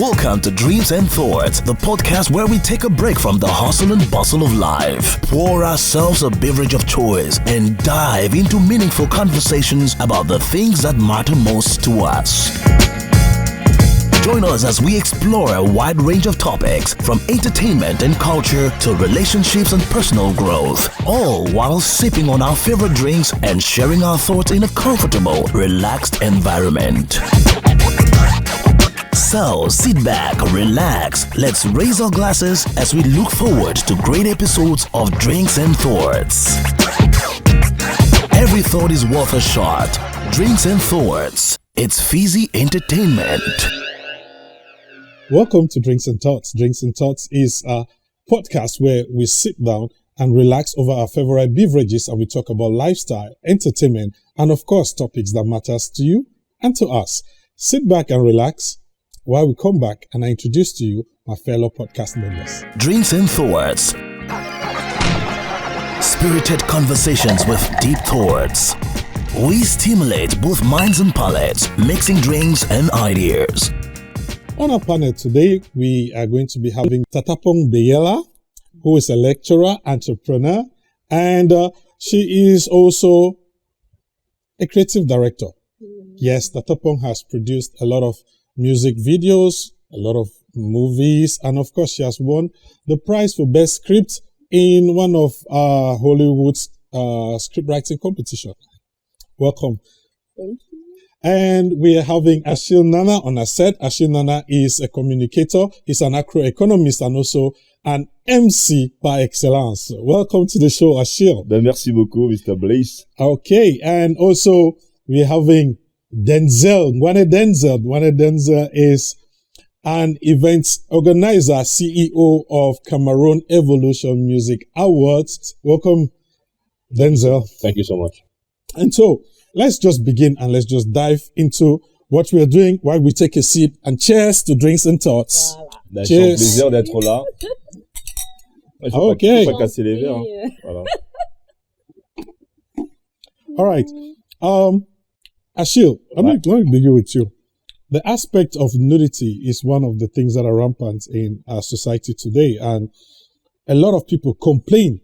Welcome to Dreams and Thoughts, the podcast where we take a break from the hustle and bustle of life, pour ourselves a beverage of choice, and dive into meaningful conversations about the things that matter most to us. Join us as we explore a wide range of topics, from entertainment and culture to relationships and personal growth, all while sipping on our favorite drinks and sharing our thoughts in a comfortable, relaxed environment. So sit back, relax, let's raise our glasses as we look forward to great episodes of Drinks and Thoughts. Every thought is worth a shot. Drinks and Thoughts. It's fizzy entertainment. Welcome to Drinks and Thoughts. Drinks and Thoughts is a podcast where we sit down and relax over our favorite beverages and we talk about lifestyle, entertainment, and of course topics that matters to you and to us. Sit back and relax while we come back and I introduce to you my fellow podcast members. Drinks and Thoughts. Spirited conversations with deep thoughts. We stimulate both minds and palates, mixing drinks and ideas. On our panel today, we are going to be having Tatapong Beyela, who is a lecturer, entrepreneur, and she is also a creative director. Yes, Tatapong has produced a lot of music videos, a lot of movies, and of course she has won the prize for best script in one of Hollywood's script writing competition. Welcome. Thank you. And we are having Ashil Nana on our set. Ashil Nana is a communicator, he's an macroeconomist and also an MC par excellence. Welcome to the show, Ashil. Merci beaucoup, Mr. Blaze. Okay, and also we're having Denzel. Gwane Denzel is an event organizer, CEO of Cameroon Evolution Music Awards. Welcome, Denzel. Thank you so much. And so, let's just begin and let's just dive into what we are doing while we take a sip. And cheers to Drinks and Thoughts. Voilà. Cheers. C'est un plaisir d'être là. Il faut pas casser les verres. Hein. Voilà. All right. Ashil, let me begin with you. The aspect of nudity is one of the things that are rampant in our society today. And a lot of people complain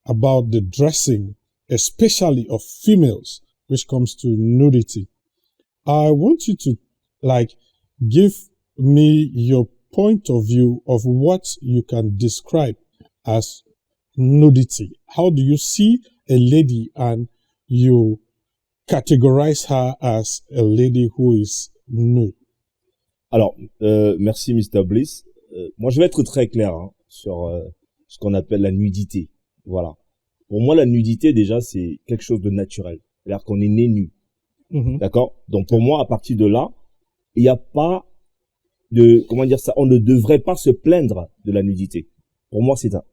about the dressing, especially of females, which comes to nudity. I want you to give me your point of view of what you can describe as nudity. How do you see a lady and you categorize her as a lady who is nude? Alors, merci Mr. Bliss. Moi, je vais être très clair sur ce qu'on appelle la nudité. Voilà. Pour moi, la nudité, déjà, c'est quelque chose de naturel. C'est-à-dire qu'on est né nu. Mm-hmm. D'accord? Donc, pour moi, à partir de là, il n'y a pas de, comment dire ça, on ne devrait pas se plaindre de la nudité. Pour moi, c'est ça.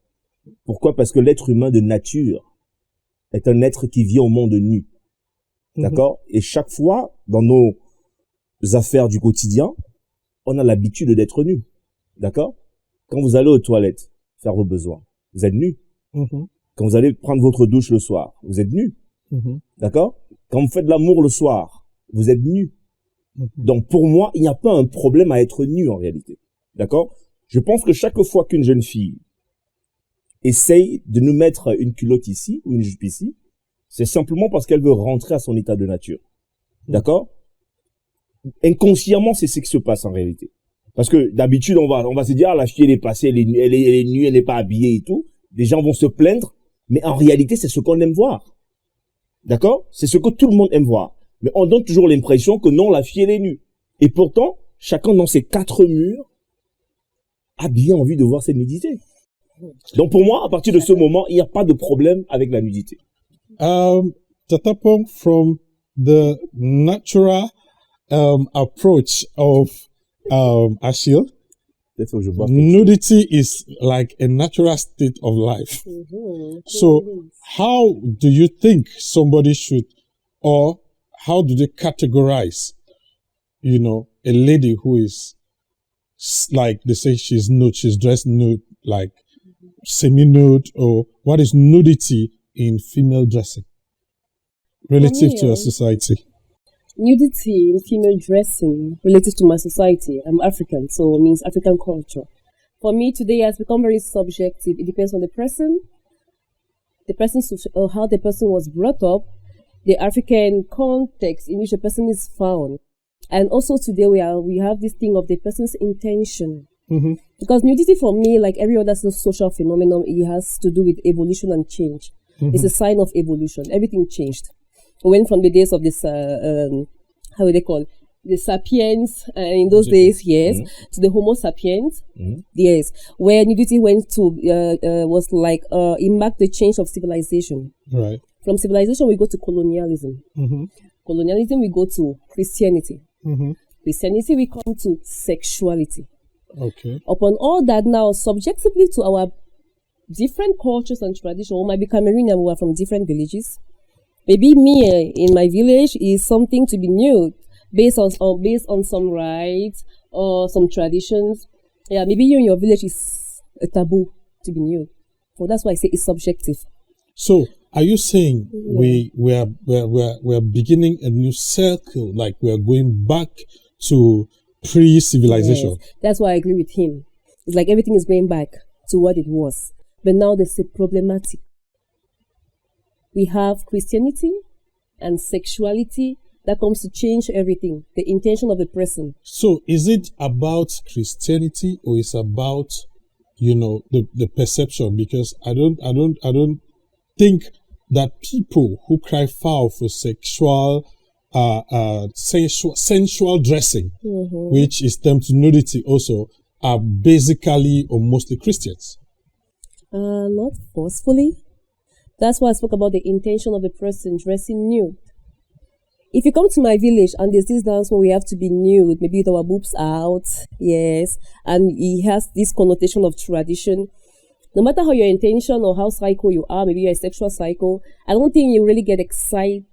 Pourquoi? Parce que l'être humain de nature est un être qui vit au monde nu. D'accord? Et chaque fois, dans nos affaires du quotidien, on a l'habitude d'être nu. D'accord? Quand vous allez aux toilettes faire vos besoins, vous êtes nu. Mm-hmm. Quand vous allez prendre votre douche le soir, vous êtes nu. Mm-hmm. D'accord? Quand vous faites de l'amour le soir, vous êtes nu. Mm-hmm. Donc, pour moi, il n'y a pas un problème à être nu en réalité. D'accord? Je pense que chaque fois qu'une jeune fille essaye de nous mettre une culotte ici ou une jupe ici, c'est simplement parce qu'elle veut rentrer à son état de nature. D'accord? Inconsciemment, c'est ce qui se passe en réalité. Parce que d'habitude, on va se dire, ah, la fille, elle est passée, elle est nue, elle n'est pas habillée et tout. Les gens vont se plaindre, mais en réalité, c'est ce qu'on aime voir. D'accord? C'est ce que tout le monde aime voir. Mais on donne toujours l'impression que non, la fille, elle est nue. Et pourtant, chacun dans ses quatre murs a bien envie de voir cette nudité. Donc pour moi, à partir de ce moment, il n'y a pas de problème avec la nudité. Tatapong, from the natural approach of Ashil, nudity is like a natural state of life. Mm-hmm. So how do you think somebody should, or how do they categorize, a lady who is, like they say she's nude, she's dressed nude, like semi-nude, or what is nudity in female dressing relative to a society? Nudity in female dressing related to my society. I'm African, so it means African culture. For me, today has become very subjective. It depends on the person, how the person was brought up, the African context in which the person is found. And also today we have this thing of the person's intention. Mm-hmm. Because nudity for me, like every other social phenomenon, it has to do with evolution and change. Mm-hmm. It's a sign of evolution. Everything changed. We went from the days of this, how would they call it? The sapiens in those days, yes, to the Homo sapiens, yes, where nudity went to, was like, it marked the change of civilization. Right. From civilization, we go to colonialism. Mm-hmm. Colonialism, we go to Christianity. Mm-hmm. Christianity, we come to sexuality. Okay. Upon all that now, subjectively to our different cultures and traditions, we might be Cameroonian, we are from different villages. Maybe me in my village is something to be new, based on some rites or some traditions. Yeah, maybe you in your village is a taboo to be new. So that's why I say it's subjective. So are you saying we're beginning a new circle, like we're going back to pre-civilization? Yes, that's why I agree with him. It's like everything is going back to what it was. But now there's a problematic. We have Christianity and sexuality that comes to change everything, the intention of the person. So is it about Christianity or is about, the perception? Because I don't think that people who cry foul for sensual dressing, which is termed nudity also, are basically or mostly Christians. Not forcefully. That's why I spoke about the intention of the person dressing nude. If you come to my village and there's this dance where we have to be nude, maybe with our boobs out, yes, and it has this connotation of tradition, no matter how your intention or how psycho you are, maybe you're a sexual psycho, I don't think you really get excited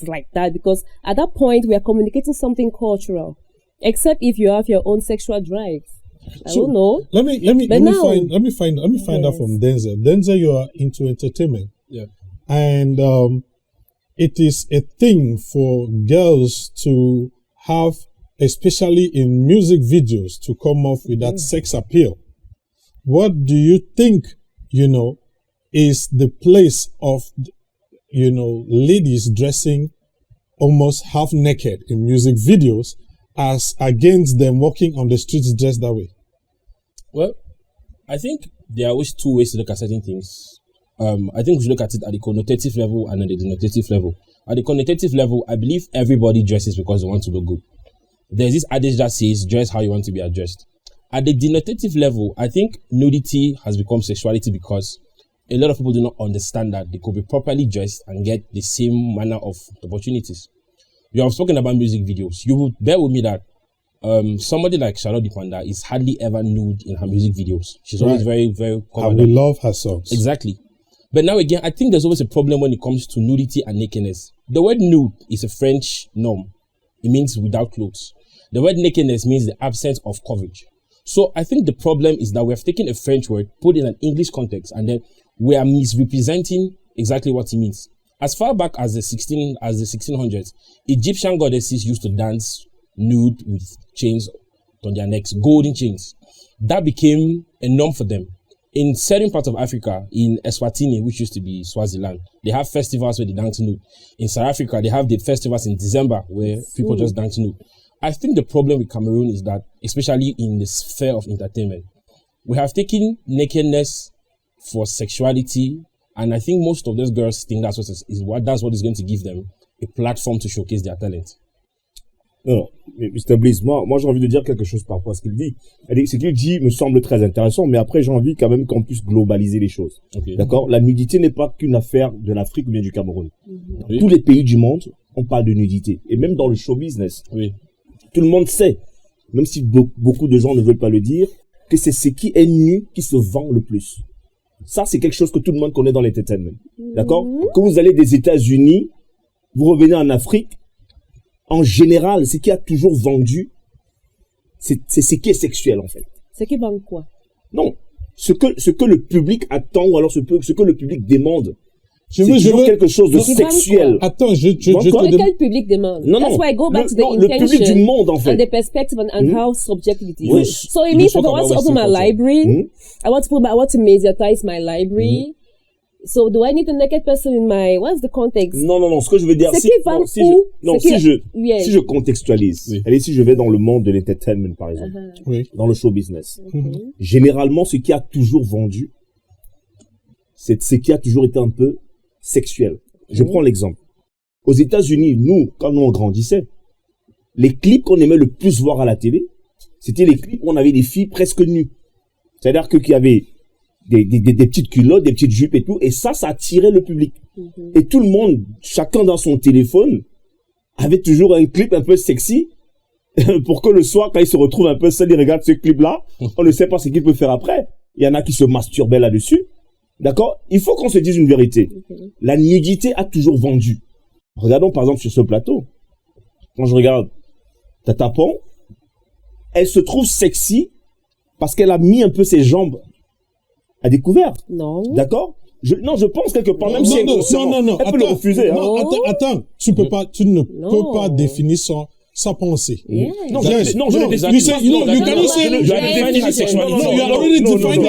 like that, because at that point we are communicating something cultural, except if you have your own sexual drive. I don't know. Let me find out from Denzel. Denzel, you are into entertainment. Yeah. And it is a thing for girls to have, especially in music videos, to come off with that sex appeal. What do you think, is the place of, ladies dressing almost half naked in music videos as against them walking on the streets dressed that way? Well, I think there are always two ways to look at certain things. I think we should look at it at the connotative level and at the denotative level. At the connotative level, I believe everybody dresses because they want to look good. There's this adage that says, dress how you want to be addressed. At the denotative level, I think nudity has become sexuality because a lot of people do not understand that they could be properly dressed and get the same manner of opportunities. You have spoken about music videos. You will bear with me that somebody like Charlotte Dipanda is hardly ever nude in her music videos. She's always very, very covered. And we love her songs. Exactly. But now again, I think there's always a problem when it comes to nudity and nakedness. The word nude is a French norm. It means without clothes. The word nakedness means the absence of coverage. So I think the problem is that we have taken a French word, put in an English context, and then we are misrepresenting exactly what it means. As far back as the 1600s, Egyptian goddesses used to dance nude with chains on their necks, golden chains. That became a norm for them. In certain parts of Africa, in Eswatini, which used to be Swaziland, they have festivals where they dance nude. In South Africa, they have the festivals in December where people just dance nude. I think the problem with Cameroon is that, especially in the sphere of entertainment, we have taken nakedness for sexuality, and I think most of those girls think that's what is going to give them a platform to showcase their talent. Non, mais Mr. Bliss, moi j'ai envie de dire quelque chose par rapport à ce qu'il dit. Ce qu'il dit me semble très intéressant, mais après j'ai envie quand même qu'on puisse globaliser les choses. Okay. D'accord? La nudité n'est pas qu'une affaire de l'Afrique ou bien du Cameroun. Dans tous les pays du monde, on parle de nudité. Et même dans le show business. Oui. Tout le monde sait, même si beaucoup de gens ne veulent pas le dire, que c'est ce qui est nu qui se vend le plus. Ça, c'est quelque chose que tout le monde connaît dans l'entertainment. D'accord? Quand vous allez des États-Unis, vous revenez en Afrique, en général, ce qui a toujours vendu, c'est ce qui est sexuel, en fait. Ce qui vend quoi? Non. Ce que le public attend, ou alors ce que le public demande. Je c'est veux, toujours quelque chose de sexuel. Attends, je Quel public demande? Non, That's non. why I go back to the Le public intention du monde, en fait. and the perspective and how subjective it is. Oui. So it means if I want to open my library, I want to mediatize my library. So do I need a naked person in my, what's the context? Non, ce que je veux dire, si je contextualise, allez, si je vais dans le monde de l'entertainment, par exemple, dans le show business, généralement, ce qui a toujours vendu, c'est ce qui a toujours été un peu sexuel. Je prends l'exemple. Aux États-Unis, nous, quand nous on grandissait, les clips qu'on aimait le plus voir à la télé, c'était les clips où on avait des filles presque nues. C'est-à-dire qu'il y avait des petites culottes, des petites jupes et tout, et ça attirait le public. Et tout le monde, chacun dans son téléphone, avait toujours un clip un peu sexy, pour que le soir, quand il se retrouve un peu seul, il regarde ce clip-là, on ne sait pas ce qu'il peut faire après. Il y en a qui se masturbaient là-dessus. D'accord? Il faut qu'on se dise une vérité. La nudité a toujours vendu. Regardons par exemple sur ce plateau. Quand je regarde Tata Pon, elle se trouve sexy parce qu'elle a mis un peu ses jambes à découvert. Non. D'accord? Je pense quelque part, même si elle peut le refuser. Non, attends. Tu ne peux pas définir sa pensée. Yeah. Non, je l'ai défini. You say, you cannot say, you are defining her sexuality. No, you are already defining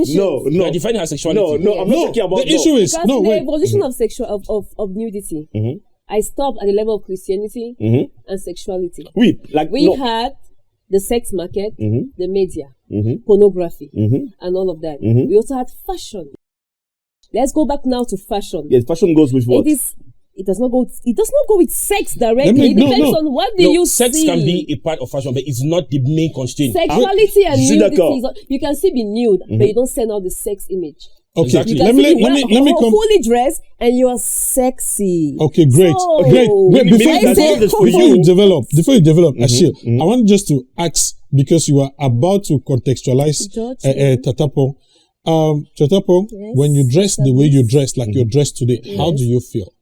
You are defining her sexuality. No, I'm not talking about the issue is, because the evolution of nudity, I stopped at the level of Christianity and sexuality. Oui, we had the sex market, the media, pornography, and all of that. We also had fashion. Let's go back now to fashion. Yes, fashion goes with what? It does not go with sex directly. It depends on what you sex see. Sex can be a part of fashion, but it's not the main constraint. Sexuality and nudity, you can still be nude, but you don't send out the sex image. Okay, exactly. let me come. Fully dressed and you are sexy. Okay, great. Wait, before you develop, Achille, I want just to ask, because you are about to contextualize Tatapo. Tatapo, when you dress the way you dress, like you're dressed today, how do you feel?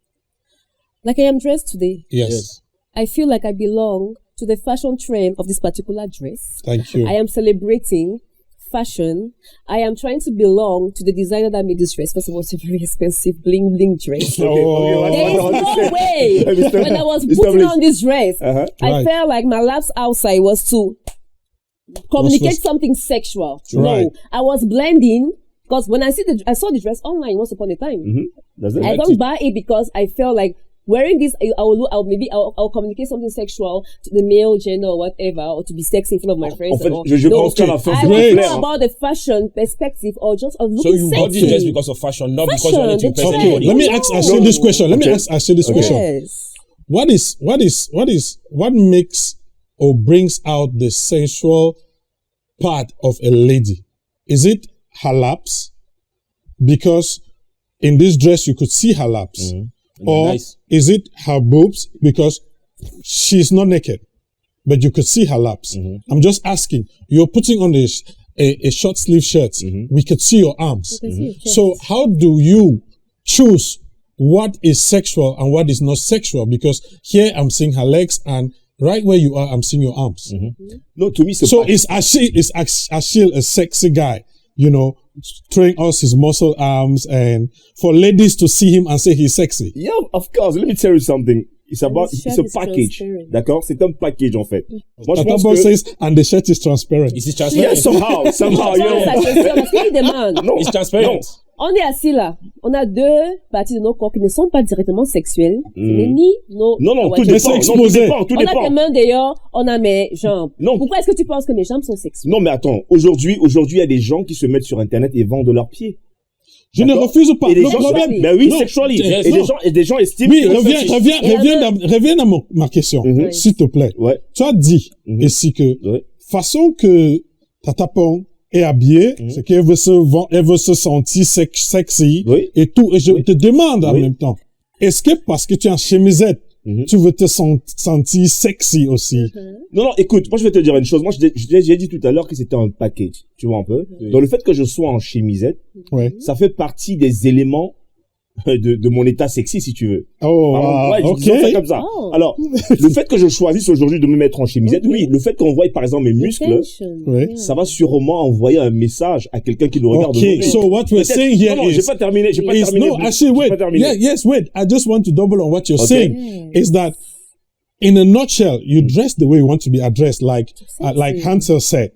Like I am dressed today? Yes. I feel like I belong to the fashion trend of this particular dress. Thank you. I am celebrating fashion. I am trying to belong to the designer that made this dress. First of all, it's a very expensive bling bling dress. There is no way. When I was putting on this dress, I felt like my last outside was to communicate something sexual. Right. No, I was blending. Because when I saw the dress online once upon a time. I don't buy it because I felt like wearing this, I'll communicate something sexual to the male gender or whatever, or to be sexy in front of my friends. En fait, je pense qu'à la fin, c'est I was about the fashion perspective or just of looking sexy. So you bought it just because of fashion, not because you wanted to impress anybody. Let me ask Ashil this question. Yes. What makes or brings out the sensual part of a lady? Is it her laps? Because in this dress you could see her laps. Or is it her boobs? Because she's not naked, but you could see her laps. I'm just asking. You're putting on a short sleeve shirt. We could see your arms. So how do you choose what is sexual and what is not sexual? Because here I'm seeing her legs, and right where you are, I'm seeing your arms. No, to me, so is Achille a sexy guy? You know, throwing us his muscle arms, and for ladies to see him and say he's sexy. Yeah, of course. Let me tell you something. It's a package. D'accord? C'est un package, en fait. Moi, je pense que says, and the shirt is transparent. Is it transparent? Yeah, somehow, No, it's transparent. On est assis là. On a deux parties de nos corps qui ne sont pas directement sexuelles. Ni nos... Non, tout dépend. On a tes mains d'ailleurs, on a mes jambes. Non. Pourquoi est-ce que tu penses que mes jambes sont sexuelles? Non, mais attends. Aujourd'hui, il y a des gens qui se mettent sur Internet et vendent leurs pieds. Je ne refuse pas. Le problème, ben oui, sexually. Et des gens estiment. Oui, reviens à ma question, s'il te plaît. Tu as dit ici que façon que Tatapon est habillée, c'est qu'elle veut se sentir sexy et tout. Et je te demande en même temps, est-ce que parce que tu es en chemisette, tu veux te sentir sexy aussi? Non, écoute, moi je vais te dire une chose. Moi j'ai dit tout à l'heure que c'était un package, tu vois un peu. Donc le fait que je sois en chemisette, ça fait partie des éléments de mon état sexy, si tu veux. Oh, Ouais, ok. disons ça comme ça. Oh. Alors, le fait que je choisisse aujourd'hui de me mettre en chemisette, oui, le fait qu'on voie par exemple mes muscles, Intention. Oui. Yeah. ça va sûrement envoyer un message à quelqu'un qui nous regarde. Okay, aujourd'hui. so what we're Peut-être- saying here non, j'ai is, pas terminé, j'ai pas is terminé. no, actually, J'ai wait, pas terminé. yes, wait. I just want to double on what you're Okay. saying. Is that, in a nutshell, you dress the way you want to be addressed, like Hansel said,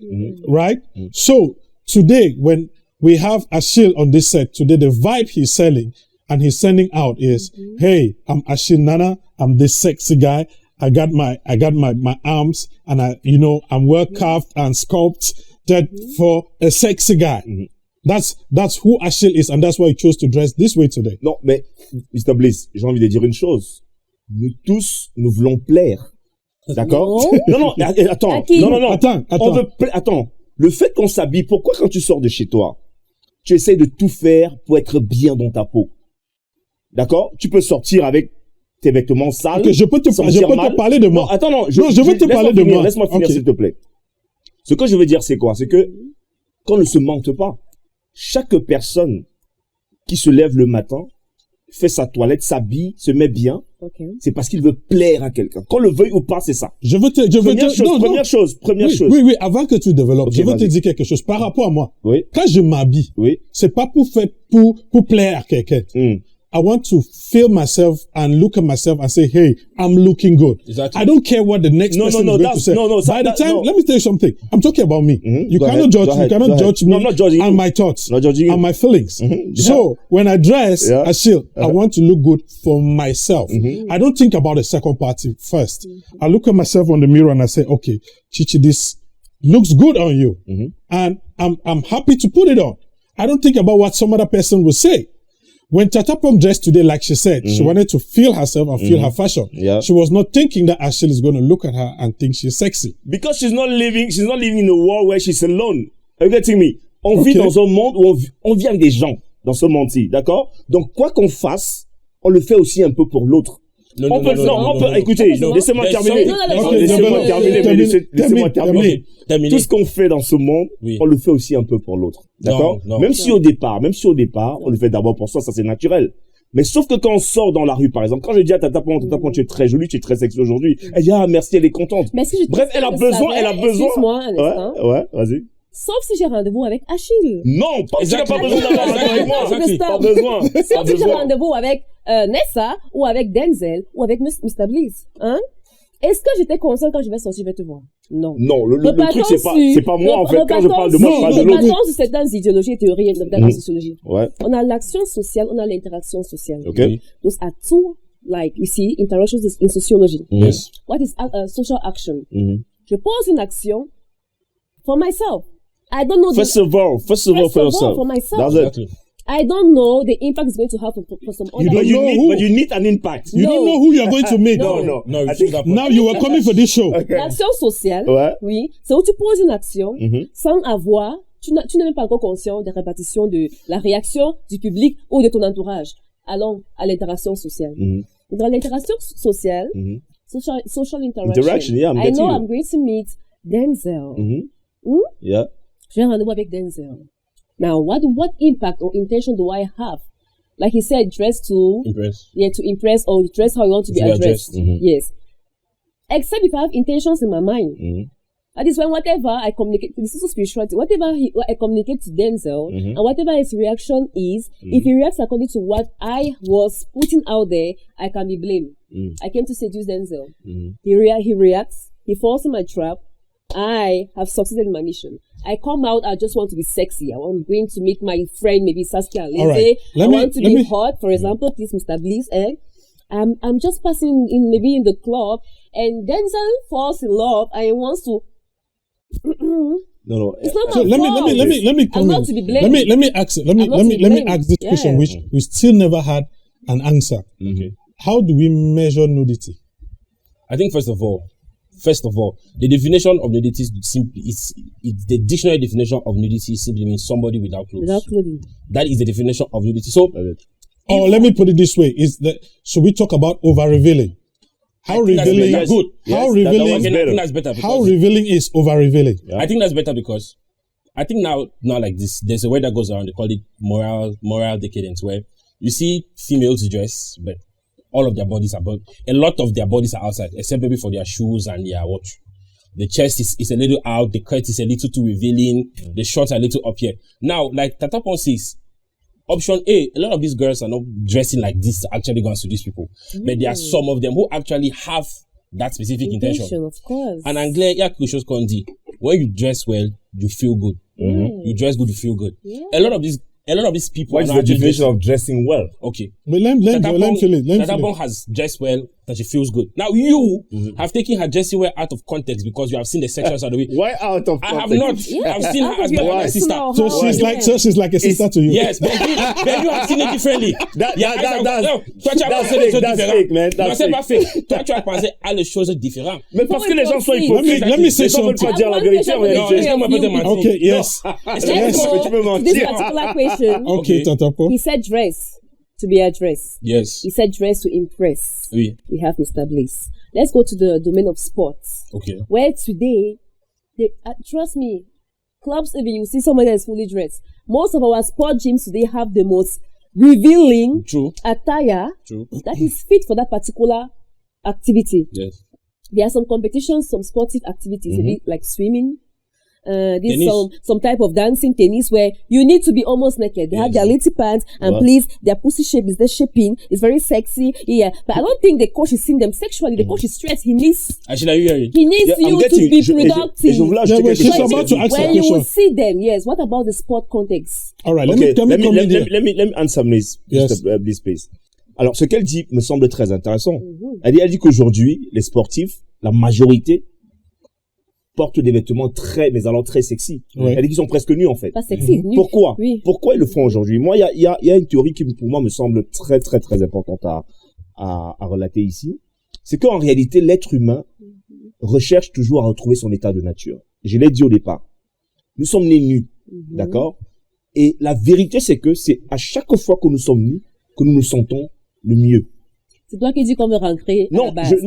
right? So today, when we have Achille on this set, today the vibe he's selling and he's sending out is, hey, I'm Achille Nana, I'm this sexy guy. I got my arms and I'm well carved and sculpted for a sexy guy. That's who Achille is and that's why he chose to dress this way today. Non, mais, Mr. Bliss, j'ai envie de dire une chose. Nous tous, nous voulons plaire. D'accord? Non, attends. À qui? Non. Attends. Attends. Le fait qu'on s'habille, pourquoi quand tu sors de chez toi, tu essayes de tout faire pour être bien dans ta peau? D'accord? Tu peux sortir avec tes vêtements sales. Ok, je peux te parler de moi. Non, attends, je veux te parler de moi. Laisse-moi finir, Ok. s'il te plaît. Ce que je veux dire, c'est quoi? C'est que, qu'on ne se mente pas. Chaque personne qui se lève le matin, fait sa toilette, s'habille, se met bien, c'est parce qu'il veut plaire à quelqu'un. Qu'on le veuille ou pas, c'est ça. Première chose. Oui, avant que tu développes, Ok, je veux te vas-y. dire quelque chose par rapport à moi. Oui. Quand je m'habille, Oui. c'est pas pour plaire à quelqu'un. I want to feel myself and look at myself and say, hey, I'm looking good. Exactly. I don't care what the next person is going to say. By the time, let me tell you something. I'm talking about me. You Go cannot ahead. judge No, me I'm not judging and you. my thoughts Not judging you. and my feelings. So when I dress, Yeah. Achille, I want to look good for myself. I don't think about the second party first. I look at myself on the mirror and I say, okay, Chichi, this looks good on you. And I'm happy to put it on. I don't think about what some other person will say. When Tata Pom dressed today, like she said, she wanted to feel herself and feel her fashion. Yeah. She was not thinking that Achille is going to look at her and think she's sexy. Because she's not living in a world where she's alone. Are you getting me? On vit dans un monde où on vit avec des gens dans ce monde-ci, d'accord? Donc, quoi qu'on fasse, on le fait aussi un peu pour l'autre. Écoutez, laissez-moi terminer. Laissez-moi terminer. Tout ce qu'on fait dans ce monde, on le fait aussi un peu pour l'autre. D'accord? Même si au départ, on le fait d'abord pour soi, ça c'est naturel. Mais sauf que quand on sort dans la rue, par exemple, quand je dis à Tata Pon, tu es très jolie, tu es très sexy aujourd'hui, elle dit, ah, merci, elle est contente. Bref, elle a besoin. Excuse-moi un instant. Ouais, vas-y. Sauf si j'ai rendez-vous avec Achille. Non, tu n'as pas besoin d'avoir rendez-vous avec moi. Exactly. Pas besoin. Sauf si j'ai rendez-vous avec Nessa ou avec Denzel ou avec Mr. Bliss. Hein? Est-ce que j'étais consciente quand je vais sortir, je vais te voir? Non. Non, le truc, c'est pas moi, en fait. Quand je parle de moi, je parle de l'autre. Repartons sur certaines idéologies et théories de la sociologie. Ouais. On a l'action sociale, on a l'interaction sociale. Okay. Those are two, like, you see, interactions in sociology. Yes. What is social action? Je pose une action for myself. I don't know. First of all, for yourself. For myself. That's it. I don't know the impact it's going to have for some other. don't know who. But you need an impact. You don't know who you're going to meet. No. I you think think Now you are coming for this show. L'action sociale, Ouais. oui, c'est où tu poses une action sans avoir, tu n'es même pas encore conscient des répartitions de la réaction du public ou de ton entourage. Allons à l'interaction sociale. Dans l'interaction sociale, social interaction, yeah, I'm I getting know you. I'm going to meet Denzel. Yeah. J'ai un rendez-vous avec Denzel. Now, what impact or intention do I have? Like he said, dress to Impress. Yeah, to impress or dress how you want to be To be addressed. addressed. Yes. Except if I have intentions in my mind. That is when whatever I communicate, this is spirituality, whatever I communicate to Denzel, and whatever his reaction is, if he reacts according to what I was putting out there, I can be blamed. I came to seduce Denzel. He reacts, he falls in my trap. I have succeeded in my mission. I come out, I just want to be sexy. I'm going to meet my friend, maybe Saskia Lindsay. All right. I want to be hot, for example, please, Mr. Bliss, I'm just passing in, maybe in the club, and Denzel falls in love, and he wants to. No. It's not So my fault. let me I'm come not in. to be blamed. Let me ask this question, Yeah. which we still never had an answer. How do we measure nudity? I think first of all, the definition of nudity is simply it's the dictionary definition of nudity simply means somebody without clothes. Without clothing. That is the definition of nudity. So, Let me put it this way: should we talk about over revealing? How revealing? That's good. How Yes, revealing? I think that's better. How Because revealing is over revealing? I think that's better because I think now like this, there's a word that goes around. They call it moral decadence, where you see females dress, but all of their bodies are a lot of their bodies are outside, except maybe for their shoes and their watch. The chest is a little out, the cut is a little too revealing, the shorts are a little up here. Now, like Tatapon says, option A lot of these girls are not dressing like this to actually go and seduce people. But there are some of them who actually have that specific intention. Of course. And Anglais, when you dress well, you feel good. You dress good, you feel good. Yeah. A lot of these people. What is the definition of dressing well? Okay. But let me feel it. Tatapon has dressed well, that she feels good. Now you have taken her dressing well out of context because you have seen the sexual side of it. Why out of context? I have not. Yeah. I've seen her as my sister. So she's like a sister to you. Yes, but you have seen it differently. That's fake, man. That's c'est pas fake. Toi, tu as pensé à les choses différentes. Mais parce que les gens sont hypocrites. Let me say Les gens veulent something. pas dire la vérité en réalité. Okay, yes. Mais tu peux mentir. This particular question, Okay, Tatapo. he said dress to be addressed. Yes. He said dress to impress. Oui. We have Mr. Bliss. Let's go to the domain of sports. Okay. Where today, trust me, clubs, even you see somebody that's fully dressed. Most of our sport gyms today have the most revealing True. attire True. that is fit for that particular activity. Yes. There are some competitions, some sportive activities, a bit like swimming. This Tennis. some type of dancing, tennis, where you need to be almost naked. They have their little pants, and please, their pussy shape is the shaping. It's very sexy, yeah. But I don't think the coach is seeing them sexually. The coach is stressed. He needs Actually, are you hearing? you to be productive. She's about to ask a When you will question. see them, yes. What about the sport context? All right, Okay, let me come in here. let me answer this, Yes. this please. Alors, ce qu'elle dit me semble très intéressant. Elle dit qu'aujourd'hui, les sportifs, la majorité, portent des vêtements mais alors très sexy. Ouais. Elle dit qu'ils sont presque nus, en fait. Pas sexy. nu. Pourquoi? Oui. Pourquoi ils le font aujourd'hui? Moi, il y a une théorie qui, pour moi, me semble très, très, très importante à relater ici. C'est qu'en réalité, l'être humain recherche toujours à retrouver son état de nature. Je l'ai dit au départ. Nous sommes nés nus. D'accord? Et la vérité, c'est que c'est à chaque fois que nous sommes nus que nous nous sentons le mieux. C'est toi qui dis qu'on veut rentrer à la base. C'est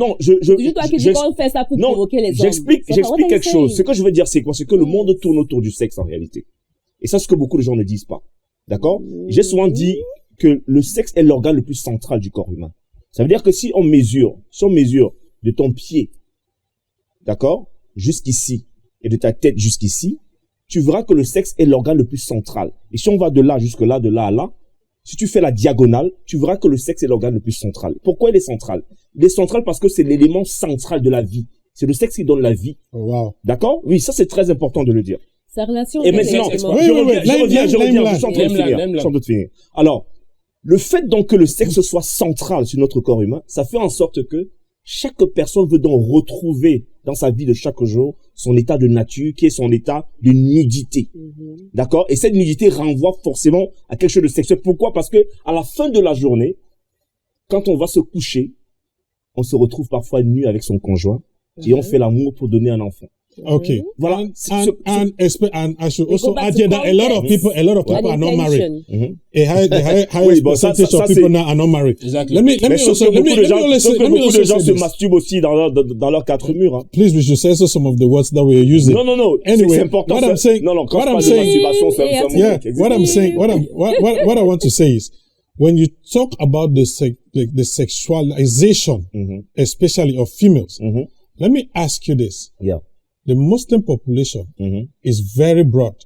juste toi qui dis qu'on fait ça pour provoquer les hommes. J'explique quelque chose. Ce que je veux dire, c'est quoi? C'est que le monde tourne autour du sexe en réalité. Et ça, c'est ce que beaucoup de gens ne disent pas. D'accord? J'ai souvent dit que le sexe est l'organe le plus central du corps humain. Ça veut dire que si on mesure de ton pied, d'accord, jusqu'ici, et de ta tête jusqu'ici, tu verras que le sexe est l'organe le plus central. Et si on va de là jusque là, de là à là, si tu fais la diagonale, tu verras que le sexe est l'organe le plus central. Pourquoi il est central? Il est central parce que c'est l'élément central de la vie. C'est le sexe qui donne la vie. Oh, wow. D'accord? Oui, ça c'est très important de le dire. Sa relation. Et maintenant, je reviens, je suis en train de finir. Alors, le fait donc que le sexe soit central sur notre corps humain, ça fait en sorte que chaque personne veut donc retrouver dans sa vie de chaque jour son état de nature, qui est son état de nudité. D'accord? Et cette nudité renvoie forcément à quelque chose de sexuel. Pourquoi? Parce que à la fin de la journée, quand on va se coucher, on se retrouve parfois nu avec son conjoint et on fait l'amour pour donner un enfant. Okay. Voilà. And I should also add here that a lot of people are not married. A high percentage of people now are not married. Exactly. Let me also beaucoup de gens se masturbent aussi dans leurs quatre murs. Hein. Please, we should censor some of the words that we are using. No. Anyway, c'est important. What I'm saying, quand je parle de masturbation, c'est what I want to say is, when you talk about the sexualization, especially of females, let me ask you this. Yeah. The Muslim population is very broad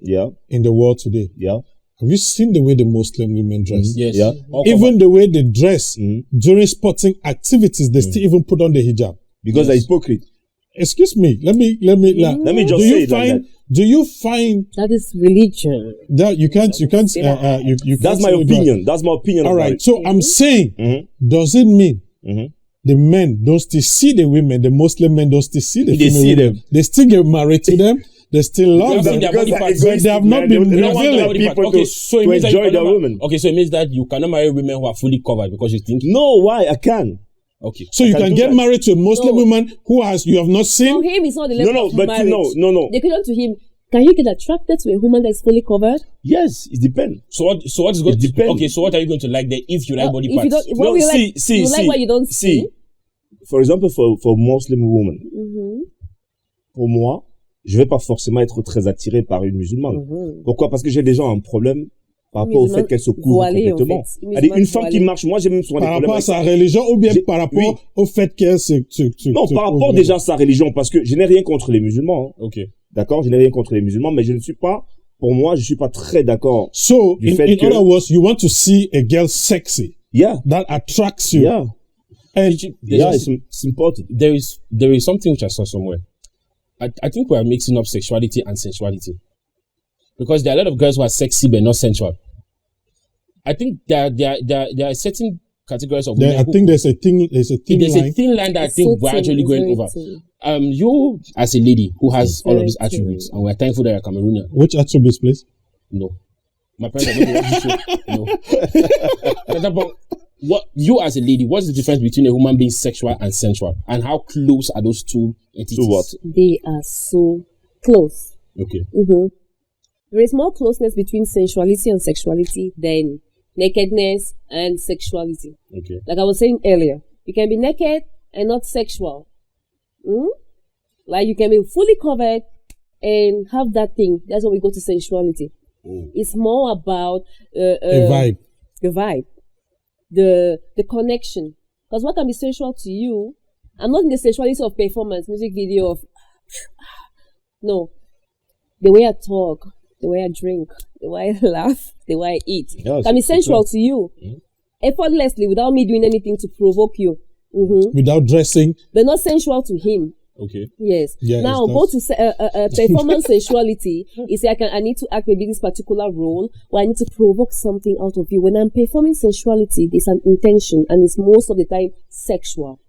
in the world today. Yeah. Have you seen the way the Muslim women dress? Yes. Yeah. Even the way they dress during sporting activities, they still even put on the hijab. Because they're hypocrite. Excuse me. Let me just say it like that. Do you find that is religion? That you can't. That's my opinion. That's my opinion. All right. So I'm saying, does it mean the men don't still see the women, the Muslim men don't still see the female women? They still get married to them. They still love them. But they have not been revealing. Okay, so it means enjoy their women. Okay, so it means that you cannot marry women who are fully covered because you think. No, why? I can. Okay. So you can get married to a Muslim woman who you have not seen. For him, it's not the level of marriage. No. They question to him, can you get attracted to a woman that's fully covered? Yes, it depends. So what is going to depend? Okay, so what are you going to like there if you like body parts? You like what you don't see. For example, for Muslim woman, pour moi, je vais pas forcément être très attiré par une musulmane. Pourquoi? Parce que j'ai déjà un problème par rapport au fait qu'elle se couvre voilée, complètement. en fait. Allez, une femme qui marche, moi j'ai même souvent des Par problèmes rapport à avec sa ça. religion ou bien par rapport au fait qu'elle Non, par rapport déjà à sa religion, parce que je n'ai rien contre les musulmans. Hein. Okay. D'accord, je n'ai rien contre les musulmans, mais je suis pas très d'accord. So, in other words, you want to see a girl sexy. Yeah. That attracts you. Yeah. And It's important. There is something which I saw somewhere. I think we are mixing up sexuality and sensuality. Because there are a lot of girls who are sexy but not sensual. I think there are certain categories of women. I think there's a thin line that I think we're actually going over. You as a lady who has all of these attributes, and we're thankful that you're Cameroonian. Which attributes, please? No. My parents are going to show. No. But what you as a lady, what's the difference between a human being sexual and sensual? And how close are those two entities? To what? They are so close. Okay. Mm-hmm. There is more closeness between sensuality and sexuality than nakedness and sexuality. Okay. Like I was saying earlier, you can be naked and not sexual. Like you can be fully covered and have that thing. That's when we go to sensuality. It's more about a vibe. The vibe, the connection. Because what can be sensual to you, I'm not in the sensuality of performance, music video of no. The way I talk, the way I drink, the way I laugh, the way I eat can be sensual to you. Effortlessly, without me doing anything to provoke you. Mm-hmm. Without dressing. But not sensual to him. Okay. Yes. Yeah, now go to performance sensuality. You say I need to act maybe this particular role, or I need to provoke something out of you. When I'm performing sensuality, there's an intention, and it's most of the time sexual.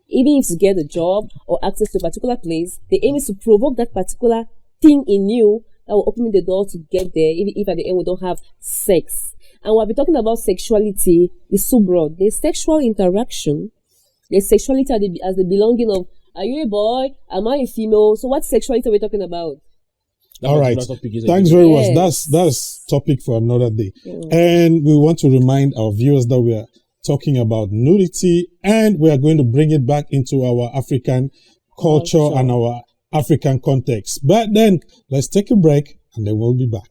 Even if you get a job or access to a particular place, the aim is to provoke that particular thing in you that will open the door to get there, even if at the end we don't have sex. And we'll be talking about sexuality is so broad. There's sexual interaction. There's sexuality as the belonging of, are you a boy? Am I a female? So what sexuality are we talking about? All right. Thanks very much. That's topic for another day. And we want to remind our viewers that we are talking about nudity, and we are going to bring it back into our African culture and our African context. But then let's take a break and then we'll be back.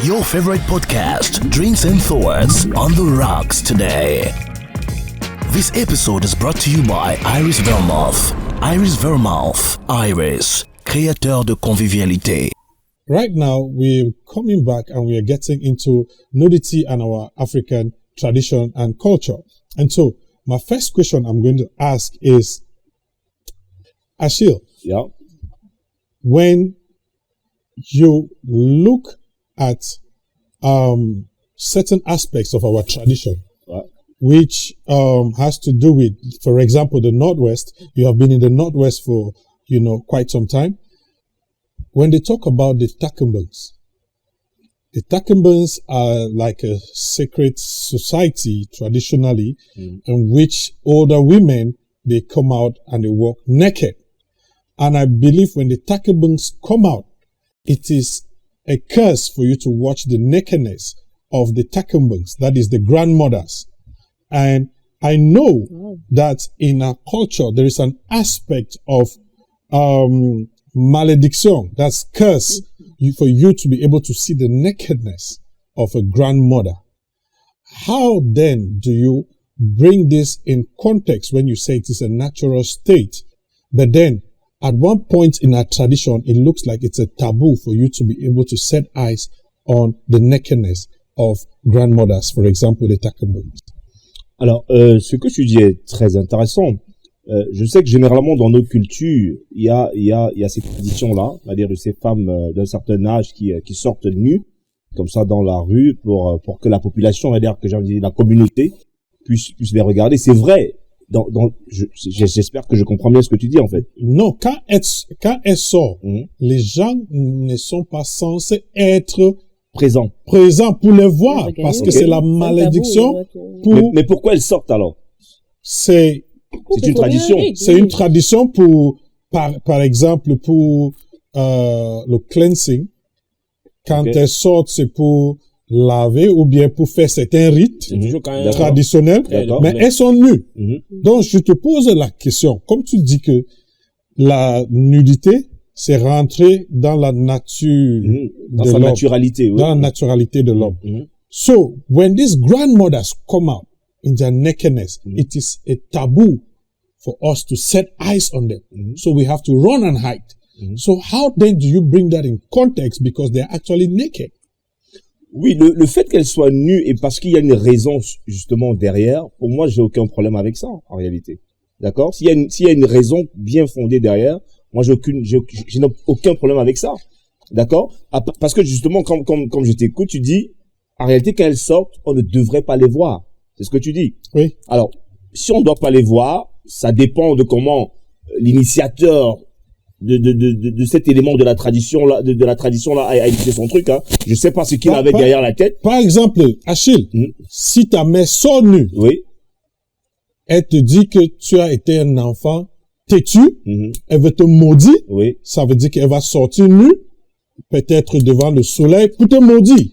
Your favorite podcast, Drinks and Thoughts, on the rocks today. This episode is brought to you by Iris Vermouth. Iris Vermouth. Iris, créateur de convivialité. Right now, we're coming back and we are getting into nudity and our African tradition and culture. And so, my first question I'm going to ask is, Ashil, when you look at certain aspects of our tradition, which has to do with, for example, the Northwest. You have been in the Northwest for, quite some time. When they talk about the Takembans are like a sacred society traditionally, in which older women, they come out and they walk naked. And I believe when the Takembans come out, it is a curse for you to watch the nakedness of the Takembans, that is the grandmothers. And I know that in our culture, there is an aspect of malediction, that's curse, for you to be able to see the nakedness of a grandmother. How then do you bring this in context when you say it is a natural state, but then at one point in our tradition, it looks like it's a taboo for you to be able to set eyes on the nakedness of grandmothers, for example, the Takembans? Alors, ce que tu dis est très intéressant. Je sais que généralement dans notre culture, il y a ces traditions-là, c'est-à-dire de ces femmes d'un certain âge qui sortent nues, comme ça dans la rue, pour que la population, c'est-à-dire que j'ai la communauté puisse les regarder. C'est vrai. J'espère que je comprends bien ce que tu dis en fait. Non, quand elle sort, les gens ne sont pas censés être présents pour les voir, parce que c'est la malédiction. Mais pourquoi elles sortent alors? C'est une tradition. C'est une tradition pour, par exemple, pour le cleansing. Quand elles sortent, c'est pour laver ou bien pour faire certains rites traditionnels, mais elles sont nues. Donc, je te pose la question, comme tu dis que la nudité c'est rentrer dans la nature Dans de sa l'homme, naturalité, oui. dans la naturalité de l'homme. So, when these grandmothers come out in their nakedness, it is a taboo for us to set eyes on them. So we have to run and hide. So how then do you bring that in context because they're actually naked? Oui, le fait qu'elle soit nue et parce qu'il y a une raison justement derrière, pour moi, j'ai aucun problème avec ça, en réalité. D'accord? S'il y a une raison bien fondée derrière, moi, je n'ai aucun problème avec ça. D'accord? Parce que justement, comme je t'écoute, tu dis, en réalité, quand elles sortent, on ne devrait pas les voir. C'est ce que tu dis. Oui. Alors, si on ne doit pas les voir, ça dépend de comment l'initiateur de cet élément de la tradition là, de la tradition là, a édité son truc, hein. Je sais pas ce qu'il avait derrière la tête. Par exemple, Achille, si ta mère sort nue, Oui. elle te dit que tu as été un enfant têtu, elle veut te maudire, Oui. ça veut dire qu'elle va sortir nue, peut-être devant le soleil, pour te maudire.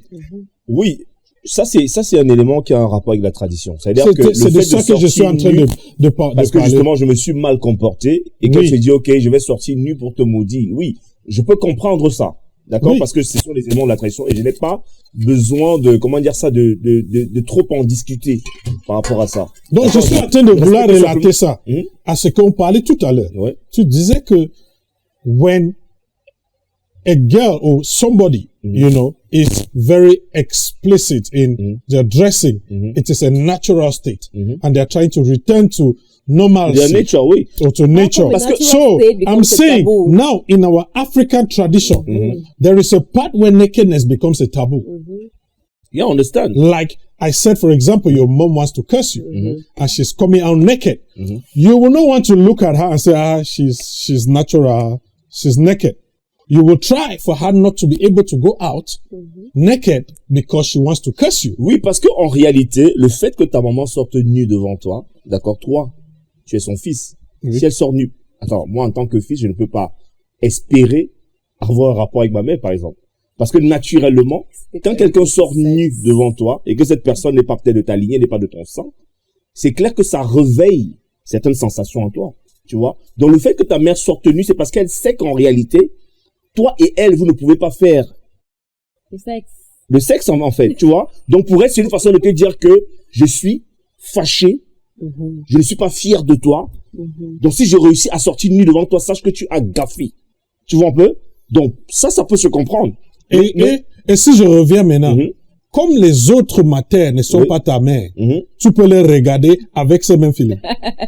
Oui. Ça, c'est un élément qui a un rapport avec la tradition. C'est-à-dire que C'est de ça que je suis en train de parler. Parce que justement, je me suis mal comporté, et quand tu dis, OK, je vais sortir nu pour te maudire. Oui. Je peux comprendre ça. D'accord? Oui. Parce que ce sont les éléments de la tradition, et je n'ai pas besoin de, comment dire ça, de trop en discuter par rapport à ça. Donc, je suis en train de vouloir relater ça Hum? à ce qu'on parlait tout à l'heure. Ouais. Tu disais que when a girl or somebody, you know, is very explicit in their dressing, it is a natural state, and they are trying to return to normalcy. Their nature, oui. Or to nature. Parce que- So, state I'm becomes a saying, taboo. now, in our African tradition, there is a part where nakedness becomes a taboo. Yeah, I understand. Like I said, for example, your mom wants to curse you, and she's coming out naked. You will not want to look at her and say, she's natural, she's naked. You will try for her not to be able to go out naked because she wants to curse you. Oui, parce que en réalité, le fait que ta maman sorte nue devant toi, d'accord, toi, tu es son fils. Oui. Si elle sort nue, attends, moi en tant que fils, je ne peux pas espérer avoir un rapport avec ma mère, par exemple. Parce que naturellement, quand quelqu'un sort nu devant toi et que cette personne n'est pas peut-être de ta lignée, n'est pas de ton sang, c'est clair que ça réveille certaines sensations en toi, tu vois. Donc le fait que ta mère sorte nue, c'est parce qu'elle sait qu'en réalité, toi et elle, vous ne pouvez pas faire Le sexe. le sexe en fait, tu vois. Donc pour elle, c'est une façon de te dire que je suis fâché, je ne suis pas fier de toi. Donc si je réussis à sortir nu devant toi, sache que tu as gaffé. Tu vois un peu? Donc ça peut se comprendre. Et si je reviens maintenant, comme les autres matères ne sont pas ta mère, tu peux les regarder avec ce même feeling.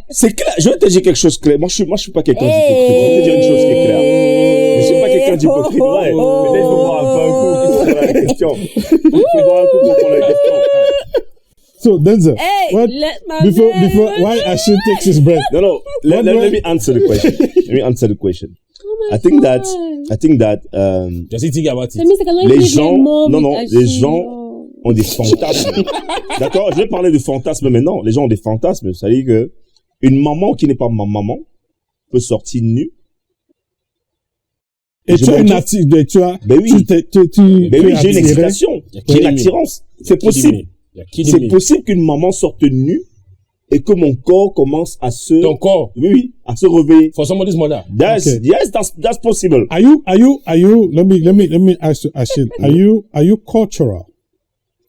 C'est clair. Je vais te dire quelque chose de clair. Moi, je suis pas quelqu'un d'hypocrite. Je vais te dire une chose qui est claire. Je suis pas quelqu'un d'hypocrite. Ouais. Peut-être il faut boire un peu pour prendre la question. Il faut boire un coup pour prendre la question. So, Denzel, Hey, what, let my before, man- why Ashil takes his breath? No. Let me answer the question. Let me answer the question. I think that, Just think about it. Ça means I can only les live gens, my mom non, with les Achille. gens ont des fantasmes. D'accord? Je vais parler de fantasmes maintenant. Les gens ont des fantasmes. Ça veut dire que une maman qui n'est pas ma maman peut sortir nue. Et Je tu as me une trouve- attitude, tu as, Ben oui. tu Ben es oui, j'ai une attiré. excitation. J'ai une attirance. C'est possible. C'est possible qu'une maman sorte nue et que mon corps commence à se, Ton corps, oui, à se réveiller. for somebody's mother. Okay. Yes, that's possible. Are you, let me ask you, Ashil, are you cultural?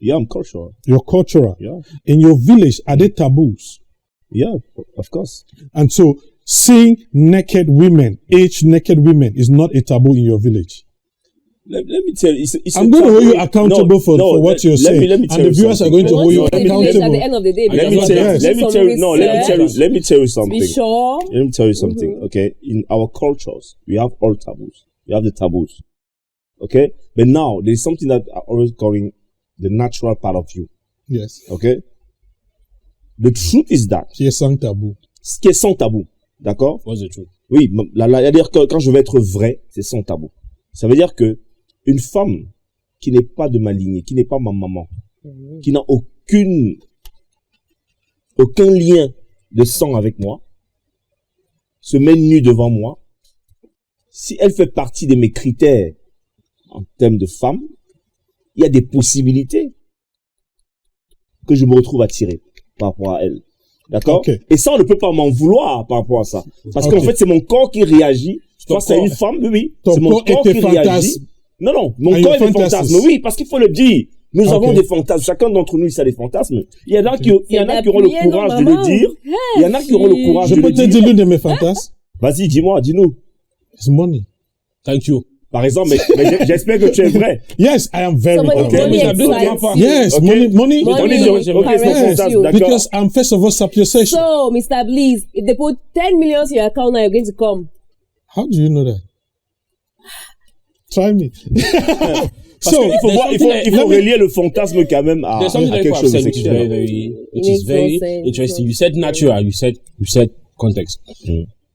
Yeah, I'm cultural. You're cultural. Yeah. In your village, are there taboos? Yeah, of course. And so, seeing naked women, aged naked women, is not a taboo in your village. Let me tell you, it's I'm going to hold you accountable for what you're saying. Let me tell And the you viewers are going to something. hold you What's the village accountable. at the end of the day? Let me Because tell you- you have to let do me some tell you, no, research. let me tell you something. Be sure. Let me tell you something, okay? In our cultures, we have all taboos. We have the taboos, okay? But now, there's something that I'm always calling the natural part of you, Yes. okay? The truth is that, Qui est sans tabou. ce qui est sans tabou, d'accord? What's the truth? Oui, c'est-à-dire que quand je vais être vrai, c'est sans tabou. Ça veut dire que une femme qui n'est pas de ma lignée, qui n'est pas ma maman, qui n'a aucun lien de sang avec moi, se met nue devant moi, si elle fait partie de mes critères en termes de femme, il y a des possibilités que je me retrouve attiré par rapport à elle. D'accord? Ok. Et ça, on ne peut pas m'en vouloir par rapport à ça. Parce Ok. qu'en fait, c'est mon corps qui réagit Toi, c'est une femme, oui. Ton C'est mon corps corps est qui tes réagit. fantasmes. Non, mon And corps your est des fantasmes. fantasies. Oui, parce qu'il faut le dire. Nous Ok. avons des fantasmes. Chacun d'entre nous, il a des fantasmes. Il y en a qui auront le courage de le dire. Il y en a qui auront le courage Je de peux le te dire dire. l'une de mes fantasmes. Vas-y, dis-nous. It's money. Thank you. Par exemple, mais j'espère que tu es vrai. Yes, I am very Somebody okay. money Okay. excites Yes, Okay. money. Money Okay, c'est mon caresses fantasme, you. d'accord. Because I'm first of all sapiosexual. So, Mr. Bliss, if they put 10 million to your account now, you're going to come. How do you know that? Try me. Parce qu'il faut voir, il faut relier le fantasme quand même à There's something that you quelque have chose de said which is very, sexuel. which is very interesting. You said natural. You said context.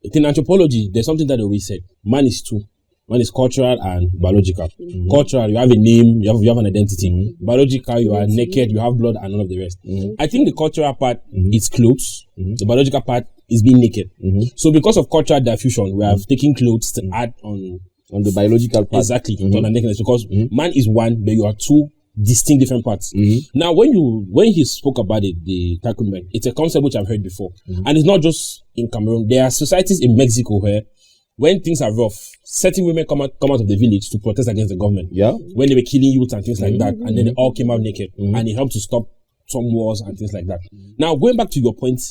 In anthropology, there's something that we said. Man is two. One is cultural and biological. Cultural, you have a name, you have an identity. Biological, you are naked, you have blood, and all of the rest. I think the cultural part is clothes. The biological part is being naked. So because of cultural diffusion, we have taken clothes to add on the biological part. Exactly, on the nakedness, because man is one, but you are two distinct different parts. Now, when he spoke about it, the tacumen, it's a concept which I've heard before, and it's not just in Cameroon. There are societies in Mexico where, when things are rough, certain women come out of the village to protest against the government. Yeah. When they were killing youths and things like that, and then they all came out naked, and it helped to stop some wars and things like that. Now, going back to your point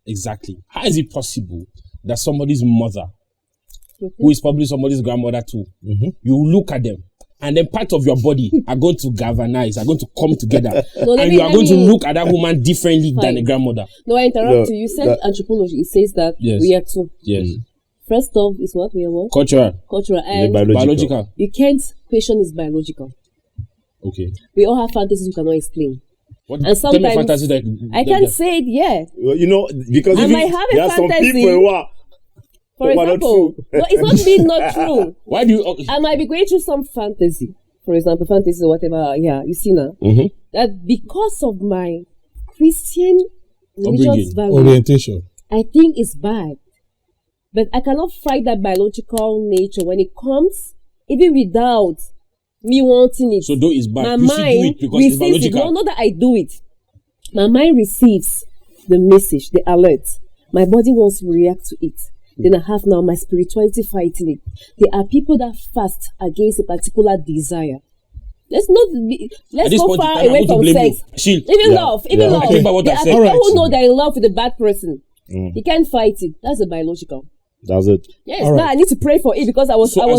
exactly, how is it possible that somebody's mother, who is probably somebody's grandmother too, you look at them, and then part of your body are going to galvanize, are going to come together, and you are going to look at that woman differently than a grandmother? No, I interrupt you. You said anthropology. It says that we are two. Yes. First off, is what we are what? Cultural. And biological. You can't question is biological. Okay. We all have fantasies you cannot explain. What, and sometimes fantasy that, I can't say it, yeah. Well, you know, because I might have a fantasy. For example, no, it's not being not true. Why do you? I might be going through some fantasy. For example, fantasy or whatever. Yeah, you see now. That because of my Christian religious value, orientation, I think it's bad. But I cannot fight that biological nature when it comes, even without me wanting it. So though it's bad, my you still do it because it's biological. No, not that I do it. My mind receives the message, the alert. My body wants to react to it. Then I have now my spirituality fighting it. There are people that fast against a particular desire. Let's go far away from sex. Even love. There are people who know they're in love with a bad person. You can't fight it. That's a biological. That's it. Yes, now I need to pray for it because I was told that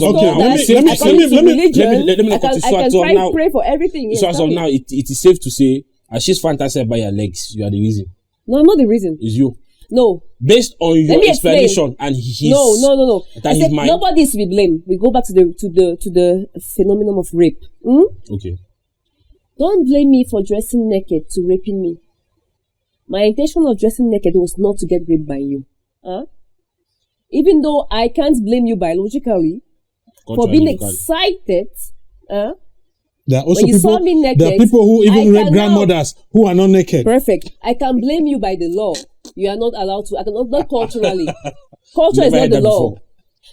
I can pray for everything. Yes, so as of now, it is safe to say, as she's fantasized by your legs, you are the reason. No, I'm not the reason. It's you. No. Based on your explanation and his No. I said nobody is to be blamed. We go back to the phenomenon of rape. Okay. Don't blame me for dressing naked to raping me. My intention of dressing naked was not to get raped by you. Even though I can't blame you biologically for being excited. There are also people, naked, there are people who even rape grandmothers who are not naked. Perfect. I can blame you by the law. You are not allowed to. I cannot, not culturally. Culture is not the law. Before.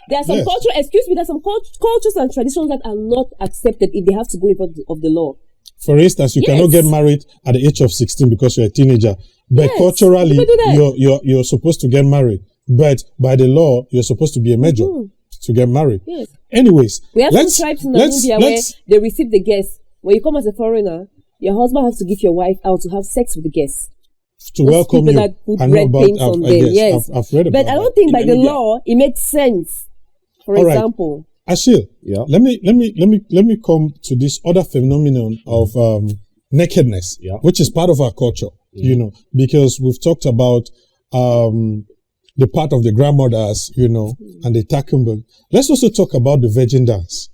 There are some there are some cultures and traditions that are not accepted if they have to go in front of the law. For instance, you cannot get married at the age of 16 because you're a teenager. But culturally, you're supposed to get married. But by the law, you're supposed to be a major to get married. Yes. Anyways, we have some tribes in Namibia where they receive the guests. When you come as a foreigner, your husband has to give your wife out to have sex with the guests. To welcome you. I know about yes. I've read about But I don't think by the law it makes sense. For example. Ashil, let me come to this other phenomenon of nakedness, which is part of our culture, you know, because we've talked about the part of the grandmothers, you know, and the takumba. Let's also talk about the virgin dance,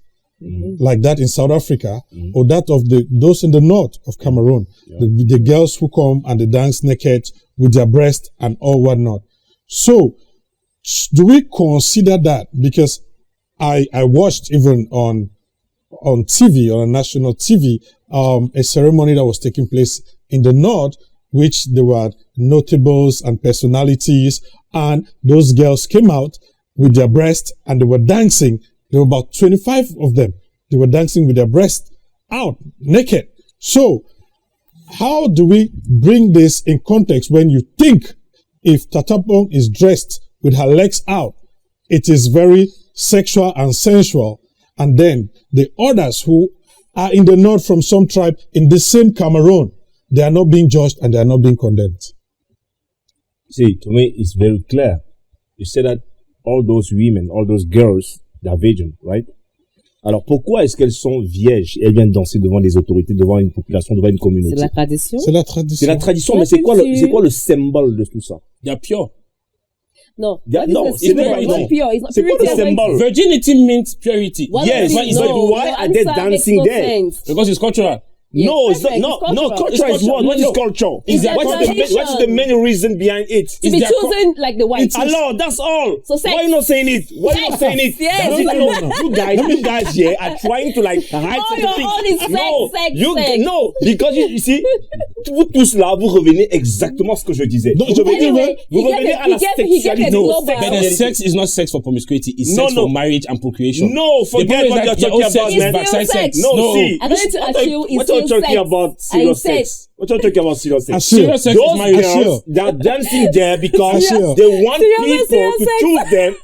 like that in South Africa, or that of those in the north of Cameroon, the girls who come and they dance naked with their breast and all whatnot. So, do we consider that? Because I watched even on TV, on a national TV, a ceremony that was taking place in the north, which there were notables and personalities, and those girls came out with their breasts and they were dancing. There were about 25 of them. They were dancing with their breasts out, naked. So, how do we bring this in context when you think if Tatapong is dressed with her legs out, it is very sexual and sensual, and then the others who are in the north from some tribe in the same Cameroon, they are not being judged and they are not being condemned. See, to me, it's very clear. You say that all those women, all those girls, they are virgin, right? Alors, pourquoi est-ce qu'elles sont vierges et elles viennent danser devant des autorités, devant une population, devant une communauté? C'est la tradition. C'est la tradition. C'est la tradition, mais c'est quoi le symbole de tout ça? They are pure. No. No, it's not pure. It's not C'est quoi le purity. symbole? Virginity means purity. What Yes, does it but mean? why are they Answer makes dancing no there? sense. Because it's cultural. Yes, No, it's perfect. not. No, It's culture is cultural. what? What is No. culture? It's their What is the main reason behind it? To be chosen like the white. Alors, that's all. So sex. Why are you not saying it? Why are you not saying it? Yes. No. You guys here are trying to like hide Oh, certain your things. own is sex. No, because you see, vous tous là, vous revenez exactement à ce que je disais. Non, Vous revenez, Anyway, vous he revenez gave à la it- he gave it sexualité. global. But the sex is not sex for promiscuity. It's No, sex no. for marriage and procreation. No, forget what you're talking about, It's man. still Backside sex. sex. No, see, According to Achille, it's what are you still talking sex. about? And Serious sex. sex. What are you talking about? Serious sex. Achille. Serious sex Those is marriage. Achille. girls, they're dancing there because Achille. they want Serious people to sex. choose them.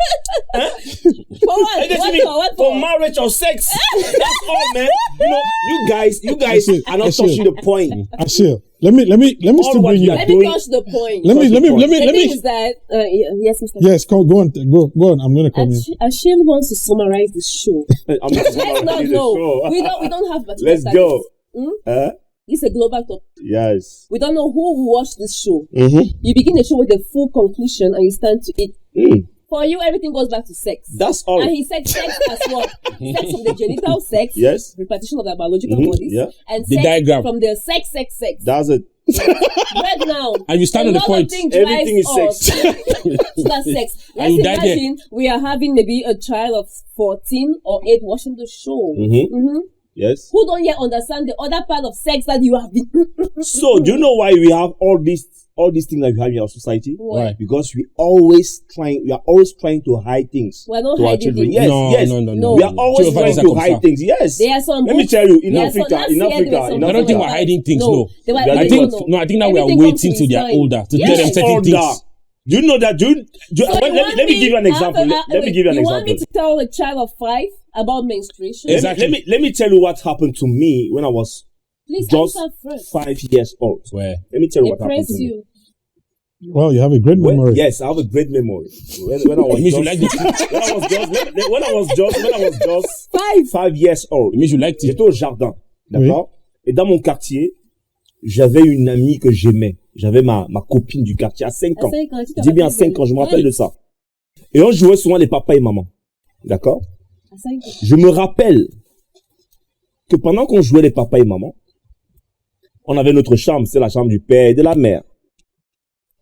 For what? It doesn't What mean for? What for for? marriage or sex. That's all, man. You know, you guys Achille, are not Achille. touching the point. Achille, let me All still what bring you you. are Let me doing- touch the point. Let the me The thing is that, yes, Mr. Yes, go on, go on. I'm gonna come in. Achille wants to summarize this show. I'm just Let's not know. We don't have. Let's go. It's a global topic. Yes. We don't know who will watch this show. Mm-hmm. You begin the show with a full conclusion and you stand to it. For you, everything goes back to sex. That's all. And he said sex as what? Sex from the genital sex, Yes. repetition of their biological bodies, Yeah. and The sex diagram. from the sex. That's it. Right now, And you stand on the a lot point. of things Everything is drives sex. us to that sex. Let's you die there. imagine we are having maybe a child of 14 or 8 watching the show. Yes. Who don't yet understand the other part of sex that you have been. So, do you know why we have all these things that we have in our society? Why? Because we are always trying to hide things We're not to our hiding children. things. Yes, No, yes. no. We are always Tu veux pas trying dire ça to comme hide ça. things. Yes. There are some Let me books- tell you, in there are some- Africa, last year there were some I don't think we're hiding things, no. They were- I I they think don't no. I think now we are Everything comes waiting to till they are his older to time. tell them Yes. certain Older. things. Do you know that? So Let me give you an example. Let me give you an You want me example. to tell a child of 5 about menstruation? Exactly. Let me tell you what happened to me when I was Please just answer first. 5 years old. Where? Let me tell you They what happened praise to me. you. Well, you have a great memory. Yes, I have a great memory. When I was It means you just, like the when I was just 5. 5 years old, It means you liked it. j'étais au jardin, d'accord? Et dans mon quartier, j'avais une amie que j'aimais. J'avais ma copine du quartier à 5 À ans. 5 ans, tu t'as Dis bien pas 5 ans, je me rappelle Oui. de ça. Et on jouait souvent les papas et maman. D'accord? À 5 ans. Je me rappelle que pendant qu'on jouait les papas et maman, on avait notre chambre, c'est la chambre du père et de la mère.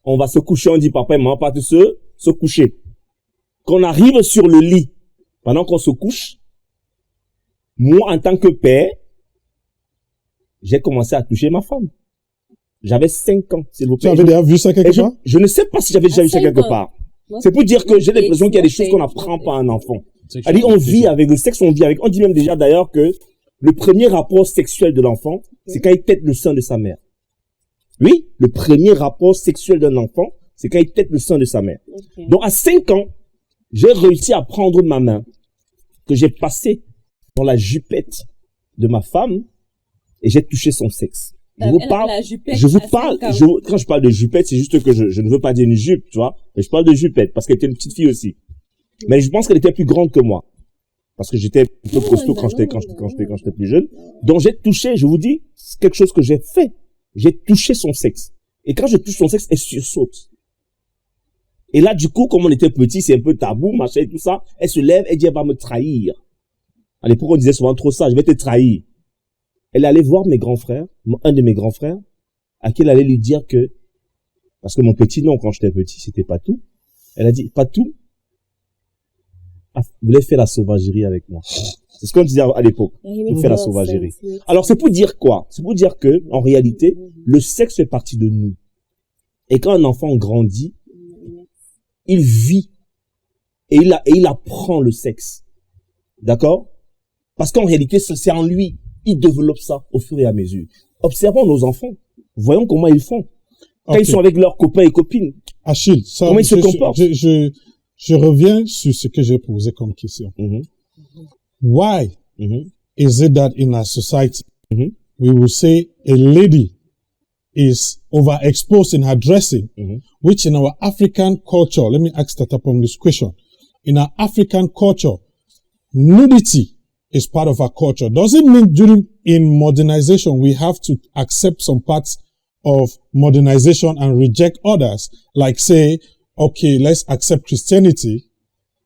On va se coucher, on dit papa et maman partent se coucher. Quand on arrive sur le lit, pendant qu'on se couche, moi en tant que père, j'ai commencé à toucher ma femme. J'avais 5 ans, s'il vous Tu plaît. avais déjà vu ça Et quelque je, part? je ne sais pas si j'avais déjà À vu ça 5 quelque ans. part. Non. C'est pour dire que j'ai l'impression qu'il y a des choses qu'on It's n'apprend not pas à un enfant. Sexual On education. vit avec le sexe, on vit avec. On dit même déjà d'ailleurs que le premier rapport sexuel de l'enfant, c'est quand il tète le sein de sa mère. Oui, le premier rapport sexuel d'un enfant, c'est quand il tète le sein de sa mère. Okay. Donc à 5 ans, j'ai réussi à prendre ma main que j'ai passée dans la jupette de ma femme et j'ai touché son sexe. Je vous parle, quand je parle de jupette, c'est juste que je ne veux pas dire une jupe, tu vois, mais je parle de jupette parce qu'elle était une petite fille aussi. Mais je pense qu'elle était plus grande que moi. Parce que j'étais un peu costaud quand j'étais plus jeune. Donc j'ai touché, je vous dis, c'est quelque chose que j'ai fait. J'ai touché son sexe. Et quand je touche son sexe, elle sursaute. Et là, du coup, comme on était petit, c'est un peu tabou, machin et tout ça, elle se lève, elle dit, elle va me trahir. À l'époque, on disait souvent trop ça, je vais te trahir. Elle allait voir mes grands frères, un de mes grands frères, à qui elle allait lui dire que, parce que mon petit nom, quand j'étais petit, c'était Patou. Elle a dit, Patou, voulait faire la sauvagerie avec moi. C'est ce qu'on disait à l'époque. Il fait la sauvagerie. Alors, c'est pour dire quoi? C'est pour dire que, en réalité, le sexe fait partie de nous. Et quand un enfant grandit, il vit et il apprend le sexe. D'accord? Parce qu'en réalité, c'est en lui. Il développe ça au fur et à mesure. Observons nos enfants. Voyons comment ils font. Quand ils sont avec leurs copains et copines. Achille, ça, comment ils se comportent? Je reviens sur ce que j'ai posé comme question. Why is it that in our society, we will say a lady is overexposed in her dressing, which in our African culture, let me ask that upon this question. In our African culture, nudity is part of our culture. Does it mean in modernization, we have to accept some parts of modernization and reject others? Like say, okay, let's accept Christianity,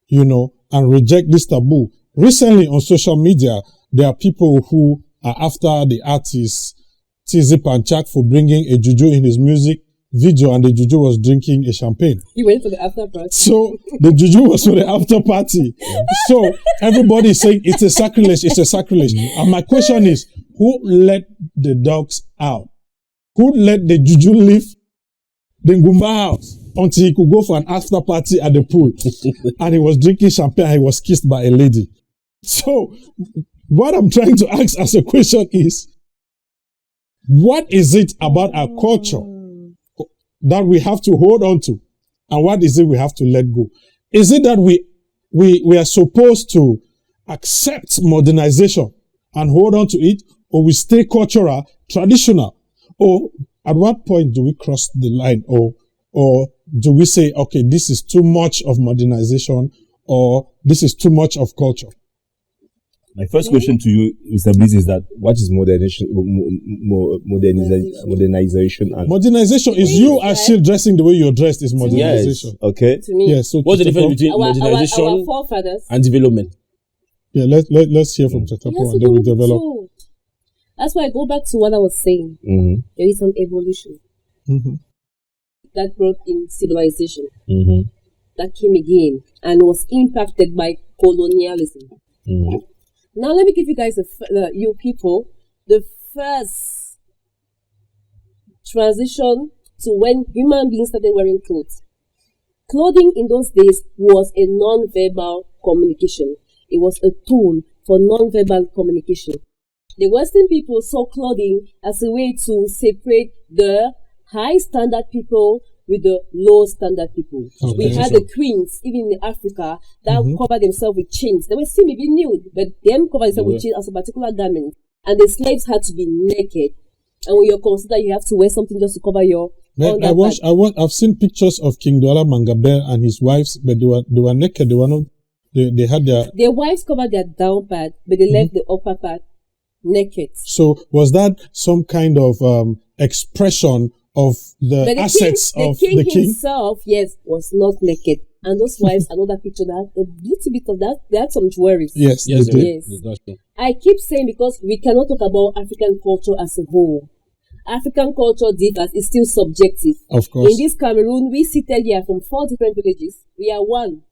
and reject this taboo. Recently on social media, there are people who are after the artist T-Zip and Chak for bringing a juju in his music video, and the juju was drinking a champagne. He went for the after party. So the juju was for the after party. So everybody is saying it's a sacrilege, it's a sacrilege. And my question is, who let the dogs out? Who let the juju leave the Ngumba house until he could go for an after party at the pool? And he was drinking champagne and he was kissed by a lady. So what I'm trying to ask as a question is, what is it about our culture that we have to hold on to? And what is it we have to let go? Is it that we are supposed to accept modernization and hold on to it, or we stay cultural, traditional? Or at what point do we cross the line? Or do we say, okay, this is too much of modernization, or this is too much of culture? My first question to you, Mr. Bliss, is that what is modernization? And modernization is you are still dressing the way you're dressed is modernization. Yes. Okay. To me, Yes. So What's the difference between our modernization forefathers. and development? Yeah, let's hear from Tatapo and then we develop. So, that's why I go back to what I was saying. There is an evolution that brought in civilization that came again and was impacted by colonialism. Now let me give you guys, you people, the first transition to when human beings started wearing clothes. Clothing in those days was a non-verbal communication. It was a tool for non-verbal communication. The Western people saw clothing as a way to separate the high standard people with the low standard people. Okay. We had the queens, even in Africa, that covered themselves with chains. They were still maybe nude, but them covered themselves with chains as a particular garment. And the slaves had to be naked. And when you're considered, you have to wear something just to cover your I've seen pictures of King Douala Mangabe and his wives, but they were naked. They had their wives covered their down part, but they left the upper part naked. So was that some kind of expression of the assets of the king? Himself, yes, was not naked. And those wives, another picture that a little bit of that, they had some jewelry. Yes, they did. Yes. I keep saying, because we cannot talk about African culture as a whole. African culture differs, is still subjective. Of course. In this Cameroon, we seated here from 4 different villages. We are one.